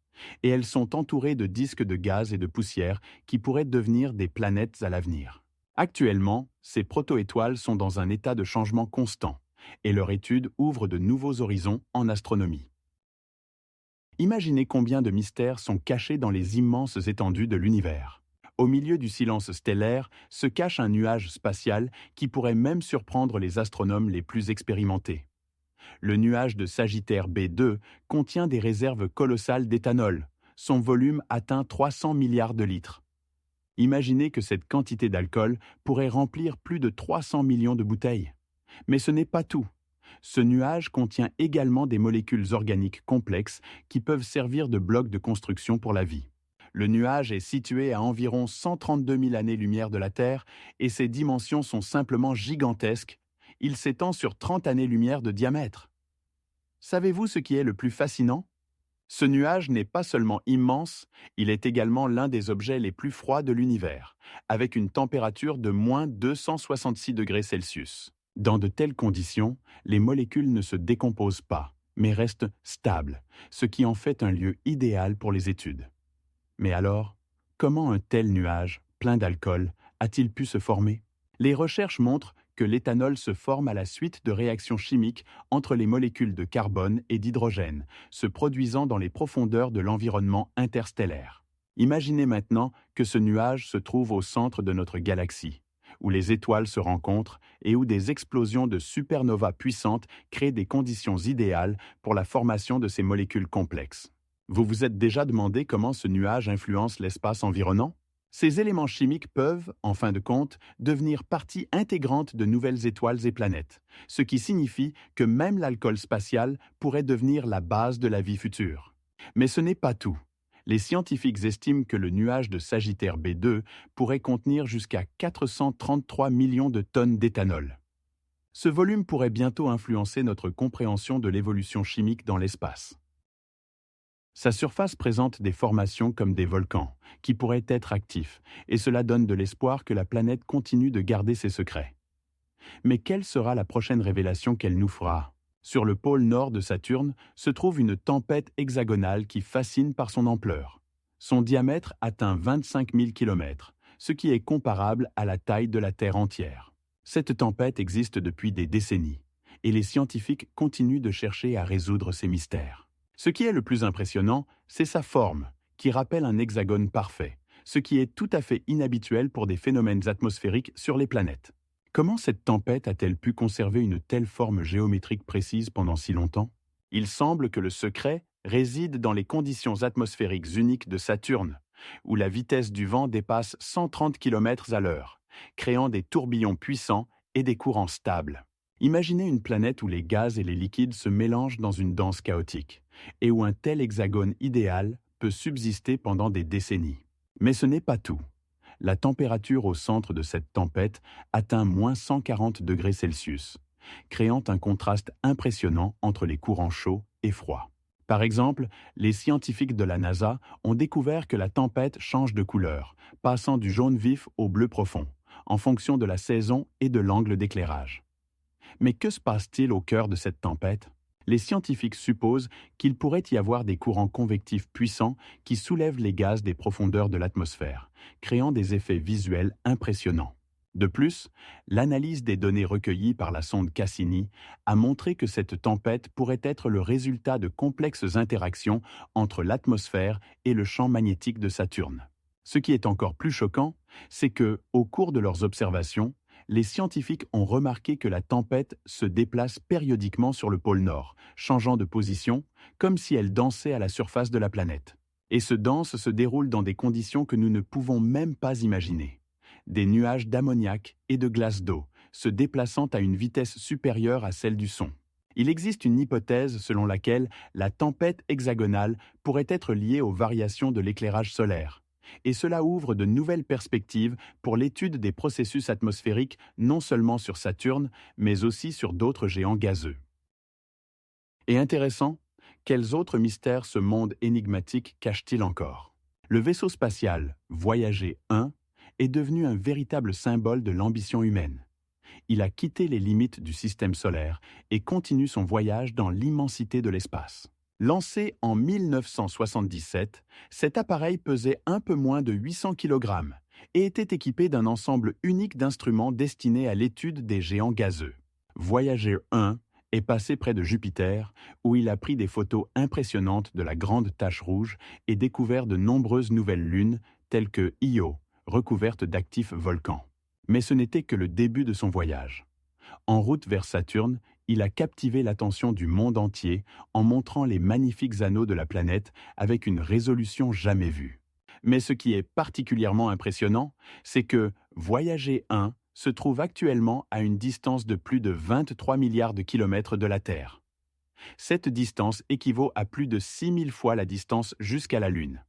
[SPEAKER 1] et elles sont entourées de disques de gaz et de poussière qui pourraient devenir des planètes à l'avenir. Actuellement, ces proto-étoiles sont dans un état de changement constant, et leur étude ouvre de nouveaux horizons en astronomie. Imaginez combien de mystères sont cachés dans les immenses étendues de l'univers. Au milieu du silence stellaire se cache un nuage spatial qui pourrait même surprendre les astronomes les plus expérimentés. Le nuage de Sagittaire B2 contient des réserves colossales d'éthanol. Son volume atteint 300 milliards de litres. Imaginez que cette quantité d'alcool pourrait remplir plus de 300 millions de bouteilles. Mais ce n'est pas tout. Ce nuage contient également des molécules organiques complexes qui peuvent servir de blocs de construction pour la vie. Le nuage est situé à environ 132 000 années-lumière de la Terre et ses dimensions sont simplement gigantesques. Il s'étend sur 30 années-lumière de diamètre. Savez-vous ce qui est le plus fascinant ? Ce nuage n'est pas seulement immense, il est également l'un des objets les plus froids de l'univers, avec une température de moins 266 degrés Celsius. Dans de telles conditions, les molécules ne se décomposent pas, mais restent stables, ce qui en fait un lieu idéal pour les études. Mais alors, comment un tel nuage, plein d'alcool, a-t-il pu se former ? Les recherches montrent que l'éthanol se forme à la suite de réactions chimiques entre les molécules de carbone et d'hydrogène, se produisant dans les profondeurs de l'environnement interstellaire. Imaginez maintenant que ce nuage se trouve au centre de notre galaxie, où les étoiles se rencontrent et où des explosions de supernovas puissantes créent des conditions idéales pour la formation de ces molécules complexes. Vous vous êtes déjà demandé comment ce nuage influence l'espace environnant ? Ces éléments chimiques peuvent, en fin de compte, devenir partie intégrante de nouvelles étoiles et planètes, ce qui signifie que même l'alcool spatial pourrait devenir la base de la vie future. Mais ce n'est pas tout. Les scientifiques estiment que le nuage de Sagittaire B2 pourrait contenir jusqu'à 433 millions de tonnes d'éthanol. Ce volume pourrait bientôt influencer notre compréhension de l'évolution chimique dans l'espace. Sa surface présente des formations comme des volcans, qui pourraient être actifs, et cela donne de l'espoir que la planète continue de garder ses secrets. Mais quelle sera la prochaine révélation qu'elle nous fera? Sur le pôle nord de Saturne se trouve une tempête hexagonale qui fascine par son ampleur. Son diamètre atteint 25 000 km, ce qui est comparable à la taille de la Terre entière. Cette tempête existe depuis des décennies, et les scientifiques continuent de chercher à résoudre ces mystères. Ce qui est le plus impressionnant, c'est sa forme, qui rappelle un hexagone parfait, ce qui est tout à fait inhabituel pour des phénomènes atmosphériques sur les planètes. Comment cette tempête a-t-elle pu conserver une telle forme géométrique précise pendant si longtemps? Il semble que le secret réside dans les conditions atmosphériques uniques de Saturne, où la vitesse du vent dépasse 130 km à l'heure, créant des tourbillons puissants et des courants stables. Imaginez une planète où les gaz et les liquides se mélangent dans une danse chaotique, et où un tel hexagone idéal peut subsister pendant des décennies. Mais ce n'est pas tout. La température au centre de cette tempête atteint moins 140 degrés Celsius, créant un contraste impressionnant entre les courants chauds et froids. Par exemple, les scientifiques de la NASA ont découvert que la tempête change de couleur, passant du jaune vif au bleu profond, en fonction de la saison et de l'angle d'éclairage. Mais que se passe-t-il au cœur de cette tempête? Les scientifiques supposent qu'il pourrait y avoir des courants convectifs puissants qui soulèvent les gaz des profondeurs de l'atmosphère, créant des effets visuels impressionnants. De plus, l'analyse des données recueillies par la sonde Cassini a montré que cette tempête pourrait être le résultat de complexes interactions entre l'atmosphère et le champ magnétique de Saturne. Ce qui est encore plus choquant, c'est que, au cours de leurs observations, les scientifiques ont remarqué que la tempête se déplace périodiquement sur le pôle Nord, changeant de position, comme si elle dansait à la surface de la planète. Et ce danse se déroule dans des conditions que nous ne pouvons même pas imaginer. Des nuages d'ammoniac et de glace d'eau, se déplaçant à une vitesse supérieure à celle du son. Il existe une hypothèse selon laquelle la tempête hexagonale pourrait être liée aux variations de l'éclairage solaire. Et cela ouvre de nouvelles perspectives pour l'étude des processus atmosphériques non seulement sur Saturne, mais aussi sur d'autres géants gazeux. Et intéressant, quels autres mystères ce monde énigmatique cache-t-il encore? Le vaisseau spatial Voyager 1 est devenu un véritable symbole de l'ambition humaine. Il a quitté les limites du système solaire et continue son voyage dans l'immensité de l'espace. Lancé en 1977, cet appareil pesait un peu moins de 800 kg et était équipé d'un ensemble unique d'instruments destinés à l'étude des géants gazeux. Voyager 1 est passé près de Jupiter, où il a pris des photos impressionnantes de la grande tache rouge et découvert de nombreuses nouvelles lunes, telles que Io, recouverte d'actifs volcans. Mais ce n'était que le début de son voyage. En route vers Saturne, il a captivé l'attention du monde entier en montrant les magnifiques anneaux de la planète avec une résolution jamais vue. Mais ce qui est particulièrement impressionnant, c'est que Voyager 1 se trouve actuellement à une distance de plus de 23 milliards de kilomètres de la Terre. Cette distance équivaut à plus de 6000 fois la distance jusqu'à la Lune.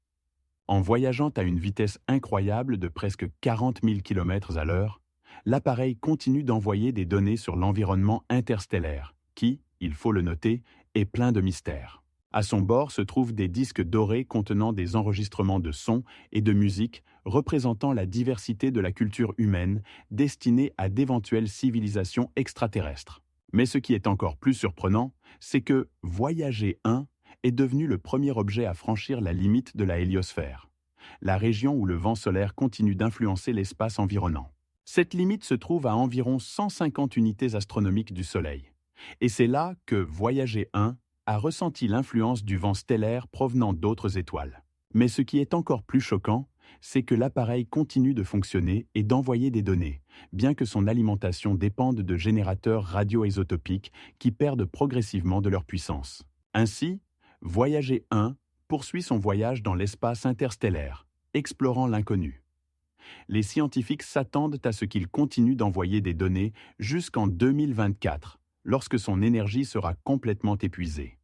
[SPEAKER 1] En voyageant à une vitesse incroyable de presque 40 000 km à l'heure, l'appareil continue d'envoyer des données sur l'environnement interstellaire, qui, il faut le noter, est plein de mystères. À son bord se trouvent des disques dorés contenant des enregistrements de sons et de musique représentant la diversité de la culture humaine destinée à d'éventuelles civilisations extraterrestres. Mais ce qui est encore plus surprenant, c'est que Voyager 1 est devenu le premier objet à franchir la limite de la héliosphère, la région où le vent solaire continue d'influencer l'espace environnant. Cette limite se trouve à environ 150 unités astronomiques du Soleil. Et c'est là que Voyager 1 a ressenti l'influence du vent stellaire provenant d'autres étoiles. Mais ce qui est encore plus choquant, c'est que l'appareil continue de fonctionner et d'envoyer des données, bien que son alimentation dépende de générateurs radioisotopiques qui perdent progressivement de leur puissance. Ainsi, Voyager 1 poursuit son voyage dans l'espace interstellaire, explorant l'inconnu. Les scientifiques s'attendent à ce qu'il continue d'envoyer des données jusqu'en 2024, lorsque son énergie sera complètement épuisée.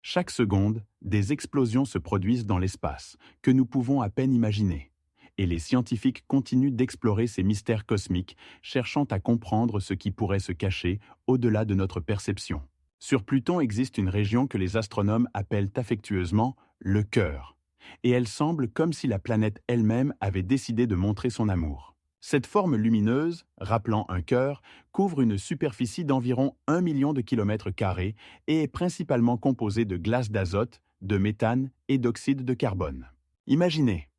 [SPEAKER 1] Chaque seconde, des explosions se produisent dans l'espace, que nous pouvons à peine imaginer. Et les scientifiques continuent d'explorer ces mystères cosmiques, cherchant à comprendre ce qui pourrait se cacher au-delà de notre perception. Sur Pluton existe une région que les astronomes appellent affectueusement le cœur. Et elle semble comme si la planète elle-même avait décidé de montrer son amour. Cette forme lumineuse, rappelant un cœur, couvre une superficie d'environ 1 million de kilomètres carrés et est principalement composée de glace d'azote, de méthane et d'oxyde de carbone. Imaginez,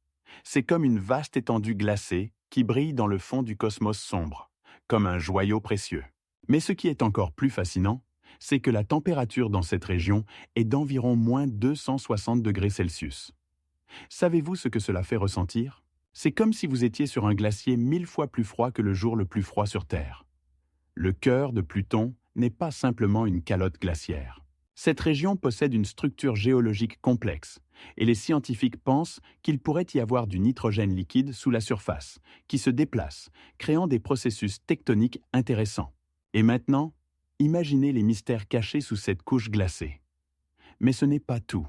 [SPEAKER 1] c'est comme une vaste étendue glacée qui brille dans le fond du cosmos sombre, comme un joyau précieux. Mais ce qui est encore plus fascinant, c'est que la température dans cette région est d'environ moins 260 degrés Celsius. Savez-vous ce que cela fait ressentir ? C'est comme si vous étiez sur un glacier 1000 fois plus froid que le jour le plus froid sur Terre. Le cœur de Pluton n'est pas simplement une calotte glaciaire. Cette région possède une structure géologique complexe, et les scientifiques pensent qu'il pourrait y avoir du nitrogène liquide sous la surface, qui se déplace, créant des processus tectoniques intéressants. Et maintenant, imaginez les mystères cachés sous cette couche glacée. Mais ce n'est pas tout.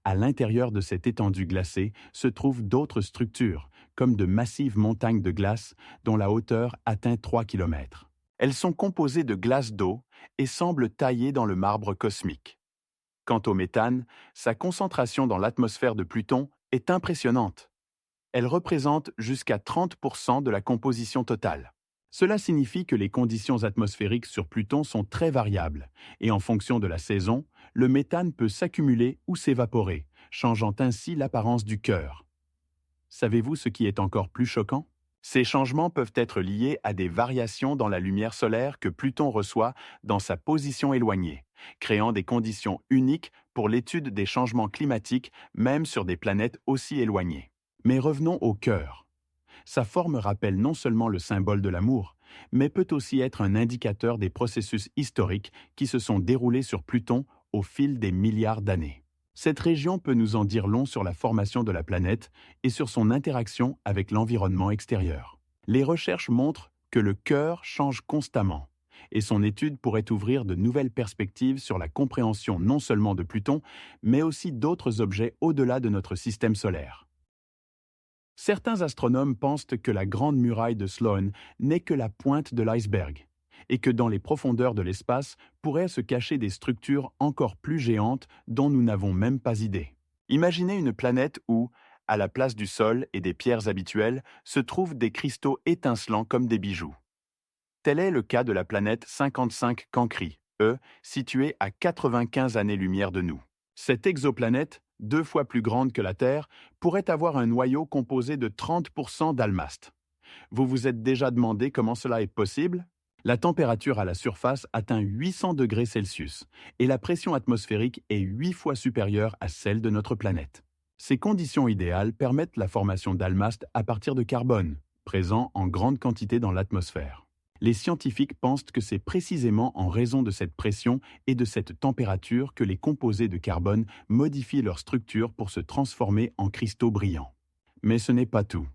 [SPEAKER 1] À l'intérieur de cette étendue glacée se trouvent d'autres structures, comme de massives montagnes de glace dont la hauteur atteint 3 km. Elles sont composées de glace d'eau et semblent taillées dans le marbre cosmique. Quant au méthane, sa concentration dans l'atmosphère de Pluton est impressionnante. Elle représente jusqu'à 30% de la composition totale. Cela signifie que les conditions atmosphériques sur Pluton sont très variables, et en fonction de la saison, le méthane peut s'accumuler ou s'évaporer, changeant ainsi l'apparence du cœur. Savez-vous ce qui est encore plus choquant ? Ces changements peuvent être liés à des variations dans la lumière solaire que Pluton reçoit dans sa position éloignée, créant des conditions uniques pour l'étude des changements climatiques même sur des planètes aussi éloignées. Mais revenons au cœur. Sa forme rappelle non seulement le symbole de l'amour, mais peut aussi être un indicateur des processus historiques qui se sont déroulés sur Pluton au fil des milliards d'années. Cette région peut nous en dire long sur la formation de la planète et sur son interaction avec l'environnement extérieur. Les recherches montrent que le cœur change constamment, et son étude pourrait ouvrir de nouvelles perspectives sur la compréhension non seulement de Pluton, mais aussi d'autres objets au-delà de notre système solaire. Certains astronomes pensent que la Grande Muraille de Sloan n'est que la pointe de l'iceberg, et que dans les profondeurs de l'espace pourraient se cacher des structures encore plus géantes dont nous n'avons même pas idée. Imaginez une planète où, à la place du sol et des pierres habituelles, se trouvent des cristaux étincelants comme des bijoux. Tel est le cas de la planète 55 Cancri, située à 95 années-lumière de nous. Cette exoplanète, 2 fois plus grande que la Terre, pourrait avoir un noyau composé de 30% d'almastes. Vous vous êtes déjà demandé comment cela est possible ? La température à la surface atteint 800 degrés Celsius et la pression atmosphérique est 8 fois supérieure à celle de notre planète. Ces conditions idéales permettent la formation d'almastes à partir de carbone, présent en grande quantité dans l'atmosphère. Les scientifiques pensent que c'est précisément en raison de cette pression et de cette température que les composés de carbone modifient leur structure pour se transformer en cristaux brillants. Mais ce n'est pas tout.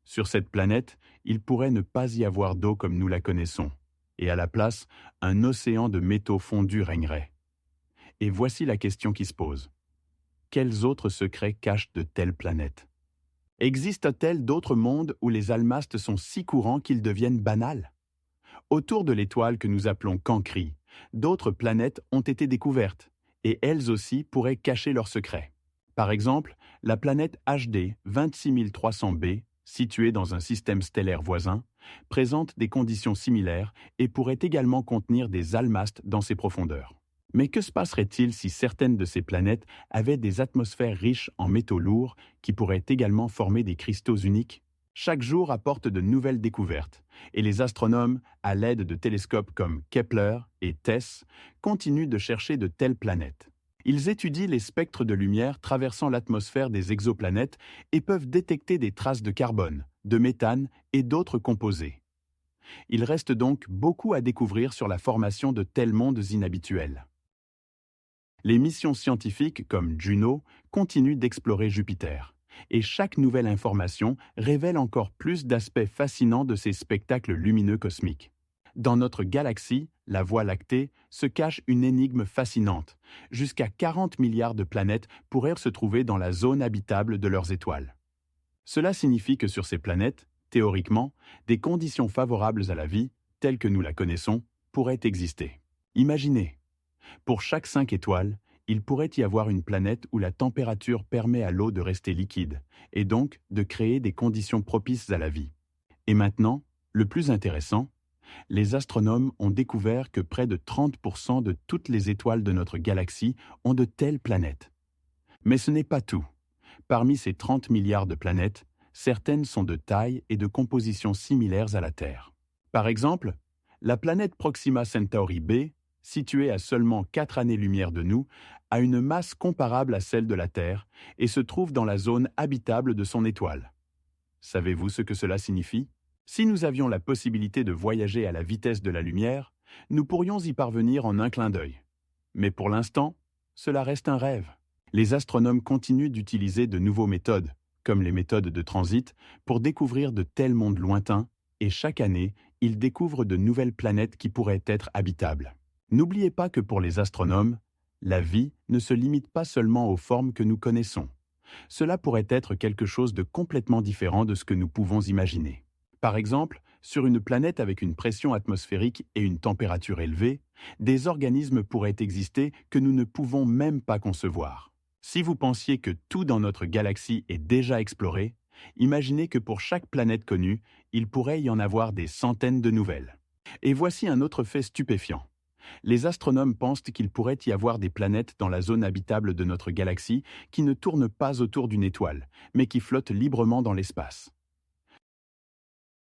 [SPEAKER 1] Sur cette planète, il pourrait ne pas y avoir d'eau comme nous la connaissons, et à la place, un océan de métaux fondus régnerait. Et voici la question qui se pose. Quels autres secrets cachent de telles planètes ? Existe-t-il d'autres mondes où les almastes sont si courants qu'ils deviennent banals ? Autour de l'étoile que nous appelons Cancri, d'autres planètes ont été découvertes, et elles aussi pourraient cacher leurs secrets. Par exemple, la planète HD 26300b, située dans un système stellaire voisin, présente des conditions similaires et pourrait également contenir des almastes dans ses profondeurs. Mais que se passerait-il si certaines de ces planètes avaient des atmosphères riches en métaux lourds qui pourraient également former des cristaux uniques ? Chaque jour apporte de nouvelles découvertes, et les astronomes, à l'aide de télescopes comme Kepler et TESS, continuent de chercher de telles planètes. Ils étudient les spectres de lumière traversant l'atmosphère des exoplanètes et peuvent détecter des traces de carbone, de méthane et d'autres composés. Il reste donc beaucoup à découvrir sur la formation de tels mondes inhabituels. Les missions scientifiques comme Juno continuent d'explorer Jupiter. Et chaque nouvelle information révèle encore plus d'aspects fascinants de ces spectacles lumineux cosmiques. Dans notre galaxie, la Voie lactée, se cache une énigme fascinante. Jusqu'à 40 milliards de planètes pourraient se trouver dans la zone habitable de leurs étoiles. Cela signifie que sur ces planètes, théoriquement, des conditions favorables à la vie, telles que nous la connaissons, pourraient exister. Imaginez, pour chaque 5 étoiles, il pourrait y avoir une planète où la température permet à l'eau de rester liquide, et donc de créer des conditions propices à la vie. Et maintenant, le plus intéressant, les astronomes ont découvert que près de 30% de toutes les étoiles de notre galaxie ont de telles planètes. Mais ce n'est pas tout. Parmi ces 30 milliards de planètes, certaines sont de taille et de composition similaires à la Terre. Par exemple, la planète Proxima Centauri b, située à seulement 4 années-lumière de nous, a une masse comparable à celle de la Terre et se trouve dans la zone habitable de son étoile. Savez-vous ce que cela signifie ? Si nous avions la possibilité de voyager à la vitesse de la lumière, nous pourrions y parvenir en un clin d'œil. Mais pour l'instant, cela reste un rêve. Les astronomes continuent d'utiliser de nouvelles méthodes, comme les méthodes de transit, pour découvrir de tels mondes lointains, et chaque année, ils découvrent de nouvelles planètes qui pourraient être habitables. N'oubliez pas que pour les astronomes, la vie ne se limite pas seulement aux formes que nous connaissons. Cela pourrait être quelque chose de complètement différent de ce que nous pouvons imaginer. Par exemple, sur une planète avec une pression atmosphérique et une température élevée, des organismes pourraient exister que nous ne pouvons même pas concevoir. Si vous pensiez que tout dans notre galaxie est déjà exploré, imaginez que pour chaque planète connue, il pourrait y en avoir des centaines de nouvelles. Et voici un autre fait stupéfiant. Les astronomes pensent qu'il pourrait y avoir des planètes dans la zone habitable de notre galaxie qui ne tournent pas autour d'une étoile, mais qui flottent librement dans l'espace.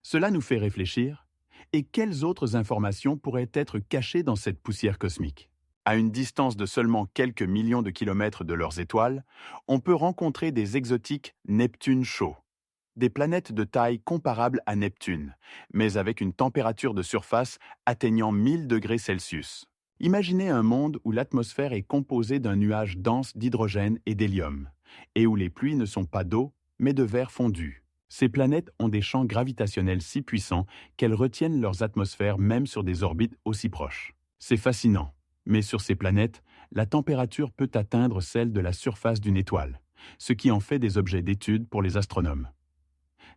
[SPEAKER 1] Cela nous fait réfléchir. Et quelles autres informations pourraient être cachées dans cette poussière cosmique ? À une distance de seulement quelques millions de kilomètres de leurs étoiles, on peut rencontrer des exotiques Neptune chauds, des planètes de taille comparable à Neptune, mais avec une température de surface atteignant 1000 degrés Celsius. Imaginez un monde où l'atmosphère est composée d'un nuage dense d'hydrogène et d'hélium, et où les pluies ne sont pas d'eau, mais de verre fondu. Ces planètes ont des champs gravitationnels si puissants qu'elles retiennent leurs atmosphères même sur des orbites aussi proches. C'est fascinant, mais sur ces planètes, la température peut atteindre celle de la surface d'une étoile, ce qui en fait des objets d'étude pour les astronomes.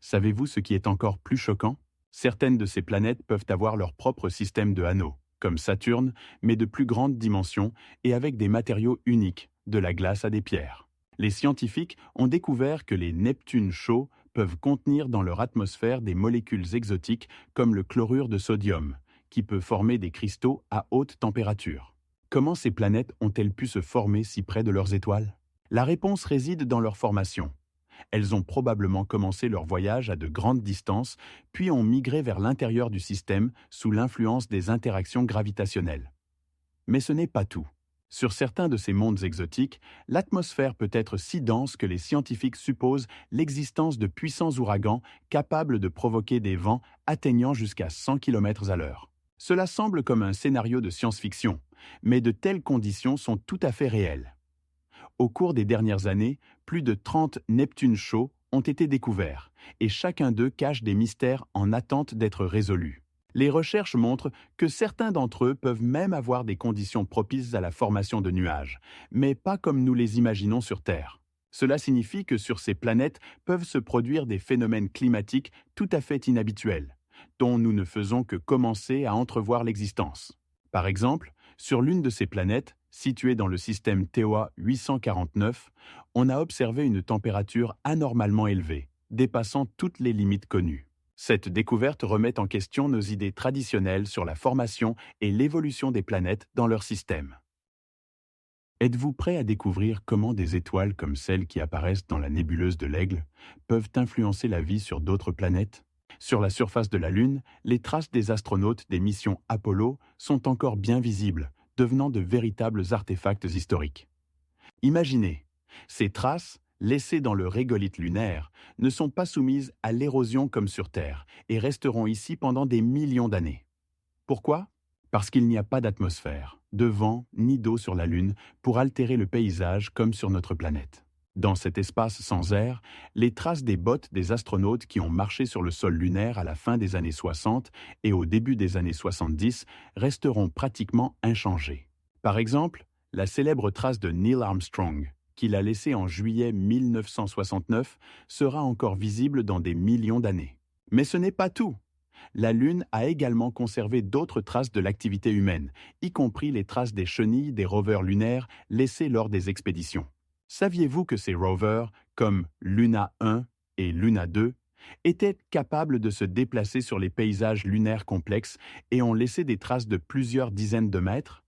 [SPEAKER 1] Savez-vous ce qui est encore plus choquant ? Certaines de ces planètes peuvent avoir leur propre système de anneaux, comme Saturne, mais de plus grandes dimensions et avec des matériaux uniques, de la glace à des pierres. Les scientifiques ont découvert que les Neptunes chauds peuvent contenir dans leur atmosphère des molécules exotiques comme le chlorure de sodium, qui peut former des cristaux à haute température. Comment ces planètes ont-elles pu se former si près de leurs étoiles ? La réponse réside dans leur formation. Elles ont probablement commencé leur voyage à de grandes distances, puis ont migré vers l'intérieur du système sous l'influence des interactions gravitationnelles. Mais ce n'est pas tout. Sur certains de ces mondes exotiques, l'atmosphère peut être si dense que les scientifiques supposent l'existence de puissants ouragans capables de provoquer des vents atteignant jusqu'à 100 km/h. Cela semble comme un scénario de science-fiction, mais de telles conditions sont tout à fait réelles. Au cours des dernières années, plus de 30 Neptunes chauds ont été découverts, et chacun d'eux cache des mystères en attente d'être résolus. Les recherches montrent que certains d'entre eux peuvent même avoir des conditions propices à la formation de nuages, mais pas comme nous les imaginons sur Terre. Cela signifie que sur ces planètes peuvent se produire des phénomènes climatiques tout à fait inhabituels, dont nous ne faisons que commencer à entrevoir l'existence. Par exemple, sur l'une de ces planètes, située dans le système TEOA 849, on a observé une température anormalement élevée, dépassant toutes les limites connues. Cette découverte remet en question nos idées traditionnelles sur la formation et l'évolution des planètes dans leur système. Êtes-vous prêt à découvrir comment des étoiles comme celles qui apparaissent dans la nébuleuse de l'Aigle peuvent influencer la vie sur d'autres planètes ? Sur la surface de la Lune, les traces des astronautes des missions Apollo sont encore bien visibles, devenant de véritables artefacts historiques. Imaginez, ces traces, laissées dans le régolithe lunaire, ne sont pas soumises à l'érosion comme sur Terre et resteront ici pendant des millions d'années. Pourquoi ? Parce qu'il n'y a pas d'atmosphère, de vent ni d'eau sur la Lune pour altérer le paysage comme sur notre planète. Dans cet espace sans air, les traces des bottes des astronautes qui ont marché sur le sol lunaire à la fin des années 60 et au début des années 70 resteront pratiquement inchangées. Par exemple, la célèbre trace de Neil Armstrong, qu'il a laissée en juillet 1969, sera encore visible dans des millions d'années. Mais ce n'est pas tout. La Lune a également conservé d'autres traces de l'activité humaine, y compris les traces des chenilles des rovers lunaires laissées lors des expéditions. Saviez-vous que ces rovers, comme Luna 1 et Luna 2, étaient capables de se déplacer sur les paysages lunaires complexes et ont laissé des traces de plusieurs dizaines de mètres?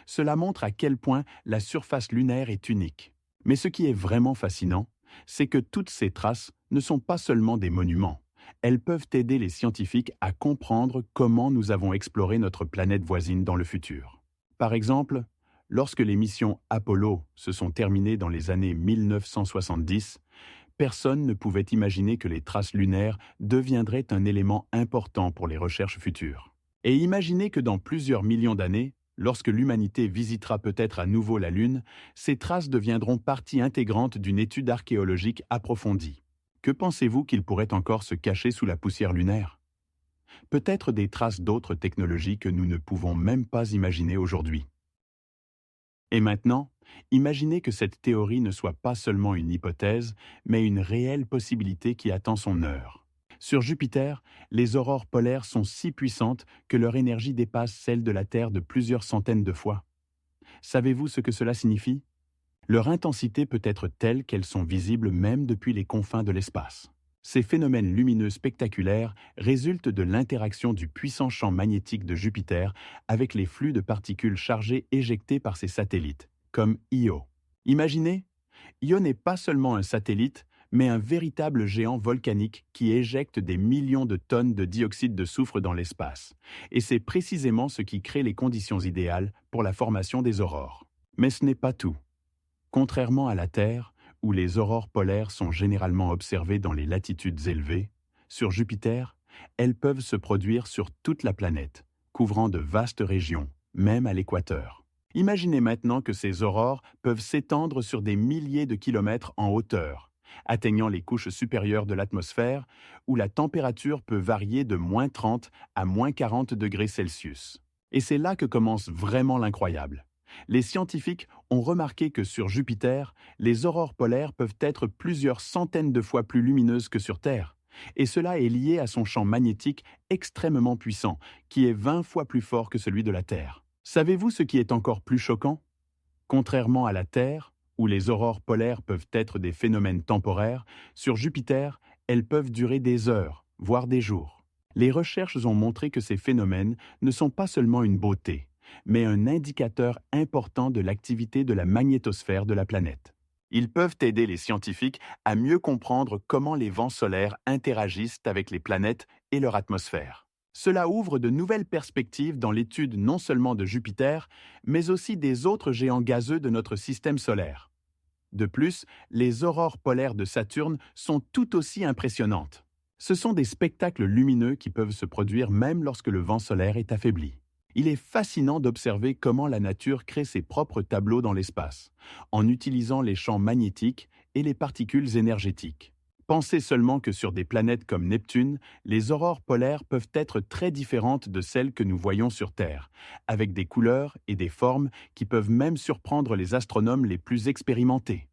[SPEAKER 1] Cela montre à quel point la surface lunaire est unique. Mais ce qui est vraiment fascinant, c'est que toutes ces traces ne sont pas seulement des monuments. Elles peuvent aider les scientifiques à comprendre comment nous avons exploré notre planète voisine dans le futur. Par exemple, lorsque les missions Apollo se sont terminées dans les années 1970, personne ne pouvait imaginer que les traces lunaires deviendraient un élément important pour les recherches futures. Et imaginez que dans plusieurs millions d'années, lorsque l'humanité visitera peut-être à nouveau la Lune, ces traces deviendront partie intégrante d'une étude archéologique approfondie. Que pensez-vous qu'il pourrait encore se cacher sous la poussière lunaire? Peut-être des traces d'autres technologies que nous ne pouvons même pas imaginer aujourd'hui. Et maintenant, imaginez que cette théorie ne soit pas seulement une hypothèse, mais une réelle possibilité qui attend son heure. Sur Jupiter, les aurores polaires sont si puissantes que leur énergie dépasse celle de la Terre de plusieurs centaines de fois. Savez-vous ce que cela signifie? Leur intensité peut être telle qu'elles sont visibles même depuis les confins de l'espace. Ces phénomènes lumineux spectaculaires résultent de l'interaction du puissant champ magnétique de Jupiter avec les flux de particules chargées éjectés par ses satellites, comme Io. Imaginez, Io n'est pas seulement un satellite, mais un véritable géant volcanique qui éjecte des millions de tonnes de dioxyde de soufre dans l'espace. Et c'est précisément ce qui crée les conditions idéales pour la formation des aurores. Mais ce n'est pas tout. Contrairement à la Terre, où les aurores polaires sont généralement observées dans les latitudes élevées, sur Jupiter, elles peuvent se produire sur toute la planète, couvrant de vastes régions, même à l'équateur. Imaginez maintenant que ces aurores peuvent s'étendre sur des milliers de kilomètres en hauteur, atteignant les couches supérieures de l'atmosphère, où la température peut varier de -30 à -40 degrés Celsius. Et c'est là que commence vraiment l'incroyable. Les scientifiques ont remarqué que sur Jupiter, les aurores polaires peuvent être plusieurs centaines de fois plus lumineuses que sur Terre. Et cela est lié à son champ magnétique extrêmement puissant, qui est 20 fois plus fort que celui de la Terre. Savez-vous ce qui est encore plus choquant? Contrairement à la Terre, où les aurores polaires peuvent être des phénomènes temporaires, sur Jupiter, elles peuvent durer des heures, voire des jours. Les recherches ont montré que ces phénomènes ne sont pas seulement une beauté, mais un indicateur important de l'activité de la magnétosphère de la planète. Ils peuvent aider les scientifiques à mieux comprendre comment les vents solaires interagissent avec les planètes et leur atmosphère. Cela ouvre de nouvelles perspectives dans l'étude non seulement de Jupiter, mais aussi des autres géants gazeux de notre système solaire. De plus, les aurores polaires de Saturne sont tout aussi impressionnantes. Ce sont des spectacles lumineux qui peuvent se produire même lorsque le vent solaire est affaibli. Il est fascinant d'observer comment la nature crée ses propres tableaux dans l'espace, en utilisant les champs magnétiques et les particules énergétiques. Pensez seulement que sur des planètes comme Neptune, les aurores polaires peuvent être très différentes de celles que nous voyons sur Terre, avec des couleurs et des formes qui peuvent même surprendre les astronomes les plus expérimentés.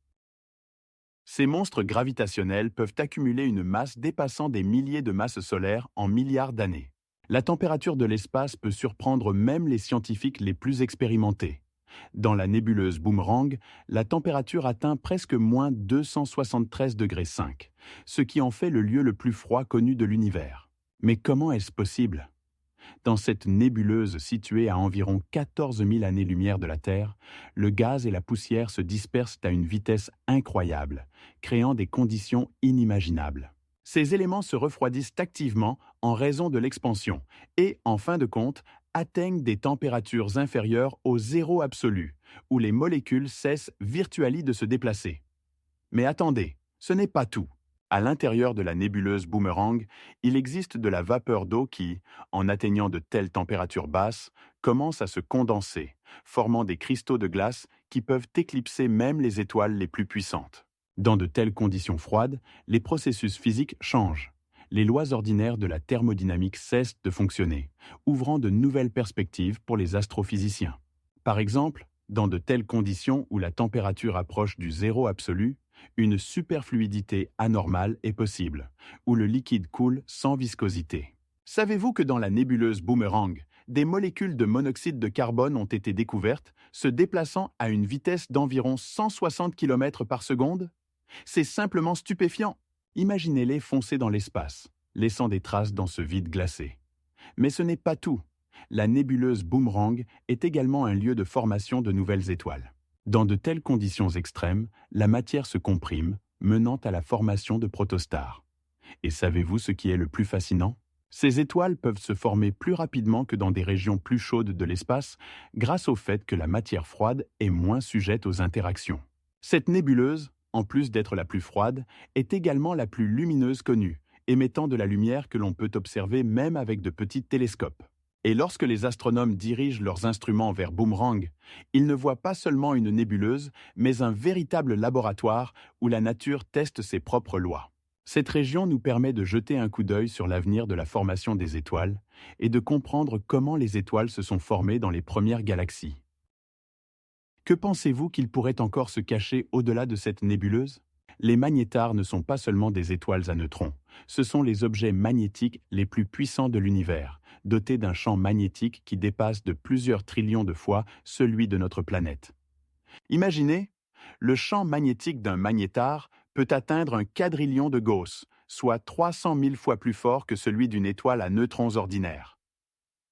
[SPEAKER 1] Ces monstres gravitationnels peuvent accumuler une masse dépassant des milliers de masses solaires en milliards d'années. La température de l'espace peut surprendre même les scientifiques les plus expérimentés. Dans la nébuleuse Boomerang, la température atteint presque -273,5 degrés, ce qui en fait le lieu le plus froid connu de l'univers. Mais comment est-ce possible? Dans cette nébuleuse située à environ 14 000 années-lumière de la Terre, le gaz et la poussière se dispersent à une vitesse incroyable, créant des conditions inimaginables. Ces éléments se refroidissent activement en raison de l'expansion et, en fin de compte, atteignent des températures inférieures au zéro absolu, où les molécules cessent virtuellement de se déplacer. Mais attendez, ce n'est pas tout. À l'intérieur de la nébuleuse Boomerang, il existe de la vapeur d'eau qui, en atteignant de telles températures basses, commence à se condenser, formant des cristaux de glace qui peuvent éclipser même les étoiles les plus puissantes. Dans de telles conditions froides, les processus physiques changent. Les lois ordinaires de la thermodynamique cessent de fonctionner, ouvrant de nouvelles perspectives pour les astrophysiciens. Par exemple, dans de telles conditions où la température approche du zéro absolu, une superfluidité anormale est possible, où le liquide coule sans viscosité. Savez-vous que dans la nébuleuse Boomerang, des molécules de monoxyde de carbone ont été découvertes, se déplaçant à une vitesse d'environ 160 km par seconde? C'est simplement stupéfiant. Imaginez-les foncer dans l'espace, laissant des traces dans ce vide glacé. Mais ce n'est pas tout. La nébuleuse Boomerang est également un lieu de formation de nouvelles étoiles. Dans de telles conditions extrêmes, la matière se comprime, menant à la formation de protostars. Et savez-vous ce qui est le plus fascinant? Ces étoiles peuvent se former plus rapidement que dans des régions plus chaudes de l'espace, grâce au fait que la matière froide est moins sujette aux interactions. Cette nébuleuse, en plus d'être la plus froide, est également la plus lumineuse connue, émettant de la lumière que l'on peut observer même avec de petits télescopes. Et lorsque les astronomes dirigent leurs instruments vers Boomerang, ils ne voient pas seulement une nébuleuse, mais un véritable laboratoire où la nature teste ses propres lois. Cette région nous permet de jeter un coup d'œil sur l'avenir de la formation des étoiles et de comprendre comment les étoiles se sont formées dans les premières galaxies. Que pensez-vous qu'il pourrait encore se cacher au-delà de cette nébuleuse? Les magnétars ne sont pas seulement des étoiles à neutrons, ce sont les objets magnétiques les plus puissants de l'univers, dotés d'un champ magnétique qui dépasse de plusieurs trillions de fois celui de notre planète. Imaginez, le champ magnétique d'un magnétar peut atteindre un quadrillion de Gauss, soit 300 000 fois plus fort que celui d'une étoile à neutrons ordinaire.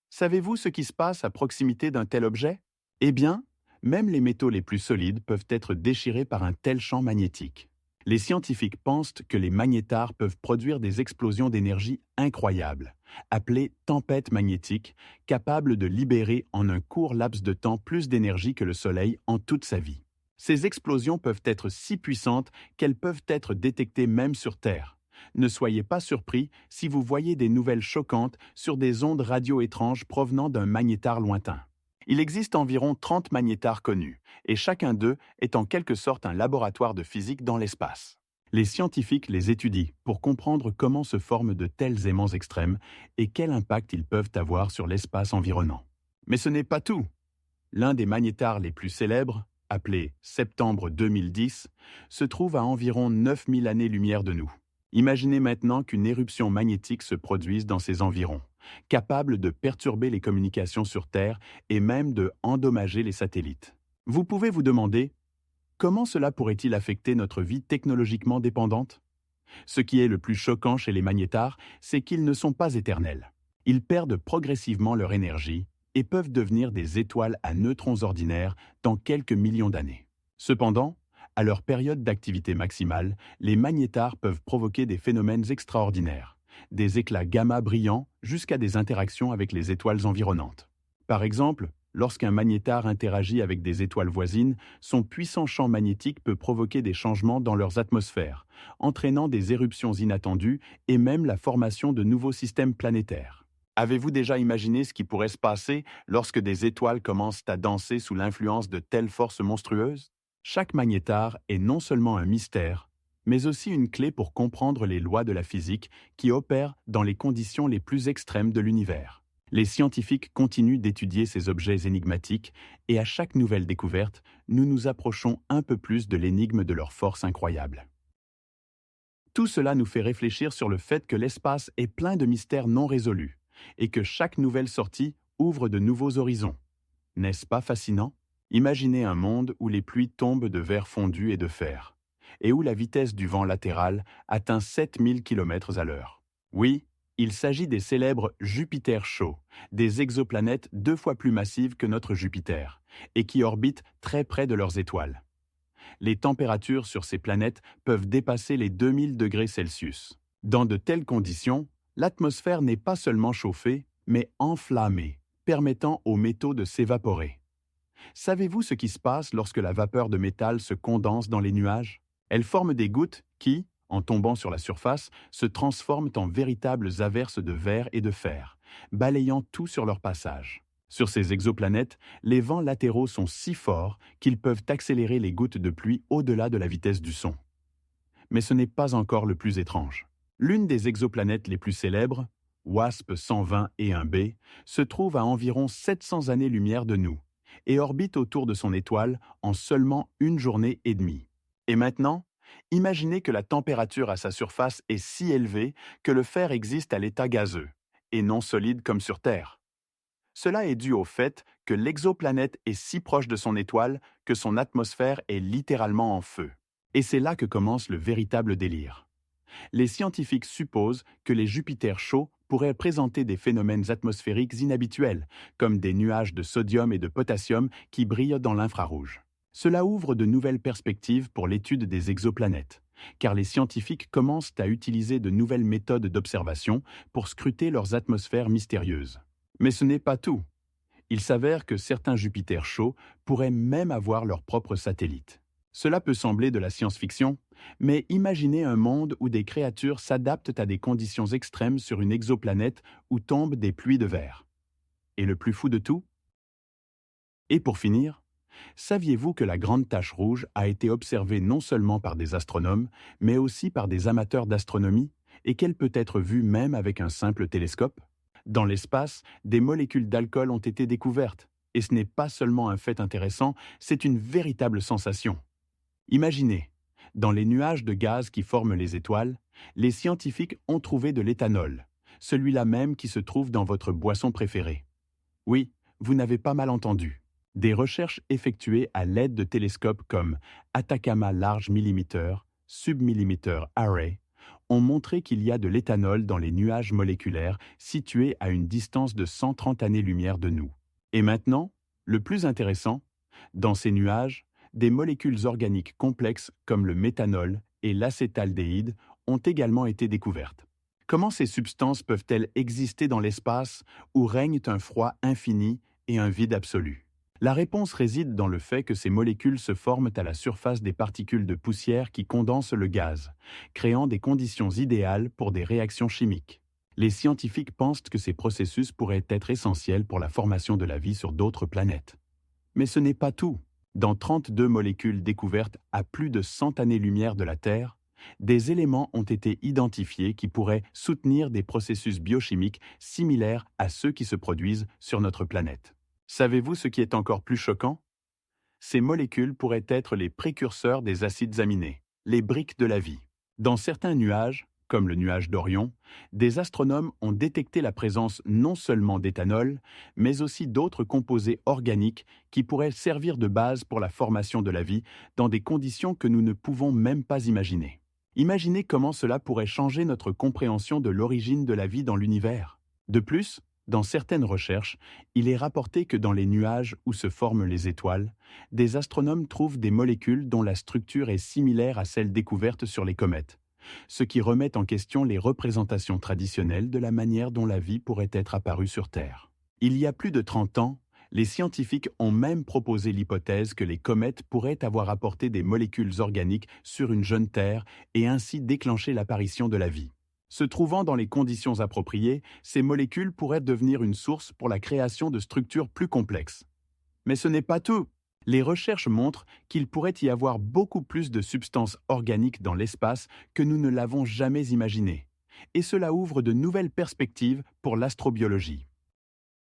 [SPEAKER 1] Savez-vous ce qui se passe à proximité d'un tel objet? Eh bien, même les métaux les plus solides peuvent être déchirés par un tel champ magnétique. Les scientifiques pensent que les magnétars peuvent produire des explosions d'énergie incroyables, appelées tempêtes magnétiques, capables de libérer en un court laps de temps plus d'énergie que le Soleil en toute sa vie. Ces explosions peuvent être si puissantes qu'elles peuvent être détectées même sur Terre. Ne soyez pas surpris si vous voyez des nouvelles choquantes sur des ondes radio étranges provenant d'un magnétar lointain. Il existe environ 30 magnétars connus, et chacun d'eux est en quelque sorte un laboratoire de physique dans l'espace. Les scientifiques les étudient pour comprendre comment se forment de tels aimants extrêmes et quel impact ils peuvent avoir sur l'espace environnant. Mais ce n'est pas tout. L'un des magnétars les plus célèbres, appelé Septembre 2010, se trouve à environ 9000 années-lumière de nous. Imaginez maintenant qu'une éruption magnétique se produise dans ces environs, capable de perturber les communications sur Terre et même de endommager les satellites. Vous pouvez vous demander, comment cela pourrait-il affecter notre vie technologiquement dépendante? Ce qui est le plus choquant chez les magnétars, c'est qu'ils ne sont pas éternels. Ils perdent progressivement leur énergie et peuvent devenir des étoiles à neutrons ordinaires dans quelques millions d'années. Cependant, à leur période d'activité maximale, les magnétars peuvent provoquer des phénomènes extraordinaires, des éclats gamma brillants jusqu'à des interactions avec les étoiles environnantes. Par exemple, lorsqu'un magnétar interagit avec des étoiles voisines, son puissant champ magnétique peut provoquer des changements dans leurs atmosphères, entraînant des éruptions inattendues et même la formation de nouveaux systèmes planétaires. Avez-vous déjà imaginé ce qui pourrait se passer lorsque des étoiles commencent à danser sous l'influence de telles forces monstrueuses? Chaque magnétar est non seulement un mystère, mais aussi une clé pour comprendre les lois de la physique qui opèrent dans les conditions les plus extrêmes de l'univers. Les scientifiques continuent d'étudier ces objets énigmatiques et à chaque nouvelle découverte, nous nous approchons un peu plus de l'énigme de leur force incroyable. Tout cela nous fait réfléchir sur le fait que l'espace est plein de mystères non résolus et que chaque nouvelle sortie ouvre de nouveaux horizons. N'est-ce pas fascinant? Imaginez un monde où les pluies tombent de verre fondu et de fer, et où la vitesse du vent latéral atteint 7000 km à l'heure. Oui, il s'agit des célèbres Jupiters chauds, des exoplanètes 2 fois plus massives que notre Jupiter, et qui orbitent très près de leurs étoiles. Les températures sur ces planètes peuvent dépasser les 2000 degrés Celsius. Dans de telles conditions, l'atmosphère n'est pas seulement chauffée, mais enflammée, permettant aux métaux de s'évaporer. Savez-vous ce qui se passe lorsque la vapeur de métal se condense dans les nuages? Elle forme des gouttes qui, en tombant sur la surface, se transforment en véritables averses de verre et de fer, balayant tout sur leur passage. Sur ces exoplanètes, les vents latéraux sont si forts qu'ils peuvent accélérer les gouttes de pluie au-delà de la vitesse du son. Mais ce n'est pas encore le plus étrange. L'une des exoplanètes les plus célèbres, WASP 121b, se trouve à environ 700 années-lumière de nous et orbite autour de son étoile en seulement une journée et demie. Et maintenant, imaginez que la température à sa surface est si élevée que le fer existe à l'état gazeux, et non solide comme sur Terre. Cela est dû au fait que l'exoplanète est si proche de son étoile que son atmosphère est littéralement en feu. Et c'est là que commence le véritable délire. Les scientifiques supposent que les Jupiters chauds pourraient présenter des phénomènes atmosphériques inhabituels, comme des nuages de sodium et de potassium qui brillent dans l'infrarouge. Cela ouvre de nouvelles perspectives pour l'étude des exoplanètes, car les scientifiques commencent à utiliser de nouvelles méthodes d'observation pour scruter leurs atmosphères mystérieuses. Mais ce n'est pas tout. Il s'avère que certains Jupiters chauds pourraient même avoir leur propre satellite. Cela peut sembler de la science-fiction, mais imaginez un monde où des créatures s'adaptent à des conditions extrêmes sur une exoplanète où tombent des pluies de verre. Et le plus fou de tout? Et pour finir, saviez-vous que la grande tache rouge a été observée non seulement par des astronomes, mais aussi par des amateurs d'astronomie, et qu'elle peut être vue même avec un simple télescope? Dans l'espace, des molécules d'alcool ont été découvertes, et ce n'est pas seulement un fait intéressant, c'est une véritable sensation. Imaginez, dans les nuages de gaz qui forment les étoiles, les scientifiques ont trouvé de l'éthanol, celui-là même qui se trouve dans votre boisson préférée. Oui, vous n'avez pas mal entendu. Des recherches effectuées à l'aide de télescopes comme Atacama Large Millimeter, Submillimeter Array, ont montré qu'il y a de l'éthanol dans les nuages moléculaires situés à une distance de 130 années-lumière de nous. Et maintenant, le plus intéressant, dans ces nuages, des molécules organiques complexes comme le méthanol et l'acétaldéhyde ont également été découvertes. Comment ces substances peuvent-elles exister dans l'espace où règne un froid infini et un vide absolu? La réponse réside dans le fait que ces molécules se forment à la surface des particules de poussière qui condensent le gaz, créant des conditions idéales pour des réactions chimiques. Les scientifiques pensent que ces processus pourraient être essentiels pour la formation de la vie sur d'autres planètes. Mais ce n'est pas tout. Dans 32 molécules découvertes à plus de 100 années-lumière de la Terre, des éléments ont été identifiés qui pourraient soutenir des processus biochimiques similaires à ceux qui se produisent sur notre planète. Savez-vous ce qui est encore plus choquant? Ces molécules pourraient être les précurseurs des acides aminés, les briques de la vie. Dans certains nuages, comme le nuage d'Orion, des astronomes ont détecté la présence non seulement d'éthanol, mais aussi d'autres composés organiques qui pourraient servir de base pour la formation de la vie dans des conditions que nous ne pouvons même pas imaginer. Imaginez comment cela pourrait changer notre compréhension de l'origine de la vie dans l'univers. De plus, dans certaines recherches, il est rapporté que dans les nuages où se forment les étoiles, des astronomes trouvent des molécules dont la structure est similaire à celle découverte sur les comètes, ce qui remet en question les représentations traditionnelles de la manière dont la vie pourrait être apparue sur Terre. Il y a plus de 30 ans, les scientifiques ont même proposé l'hypothèse que les comètes pourraient avoir apporté des molécules organiques sur une jeune Terre et ainsi déclencher l'apparition de la vie. Se trouvant dans les conditions appropriées, ces molécules pourraient devenir une source pour la création de structures plus complexes. Mais ce n'est pas tout. Les recherches montrent qu'il pourrait y avoir beaucoup plus de substances organiques dans l'espace que nous ne l'avons jamais imaginé. Et cela ouvre de nouvelles perspectives pour l'astrobiologie.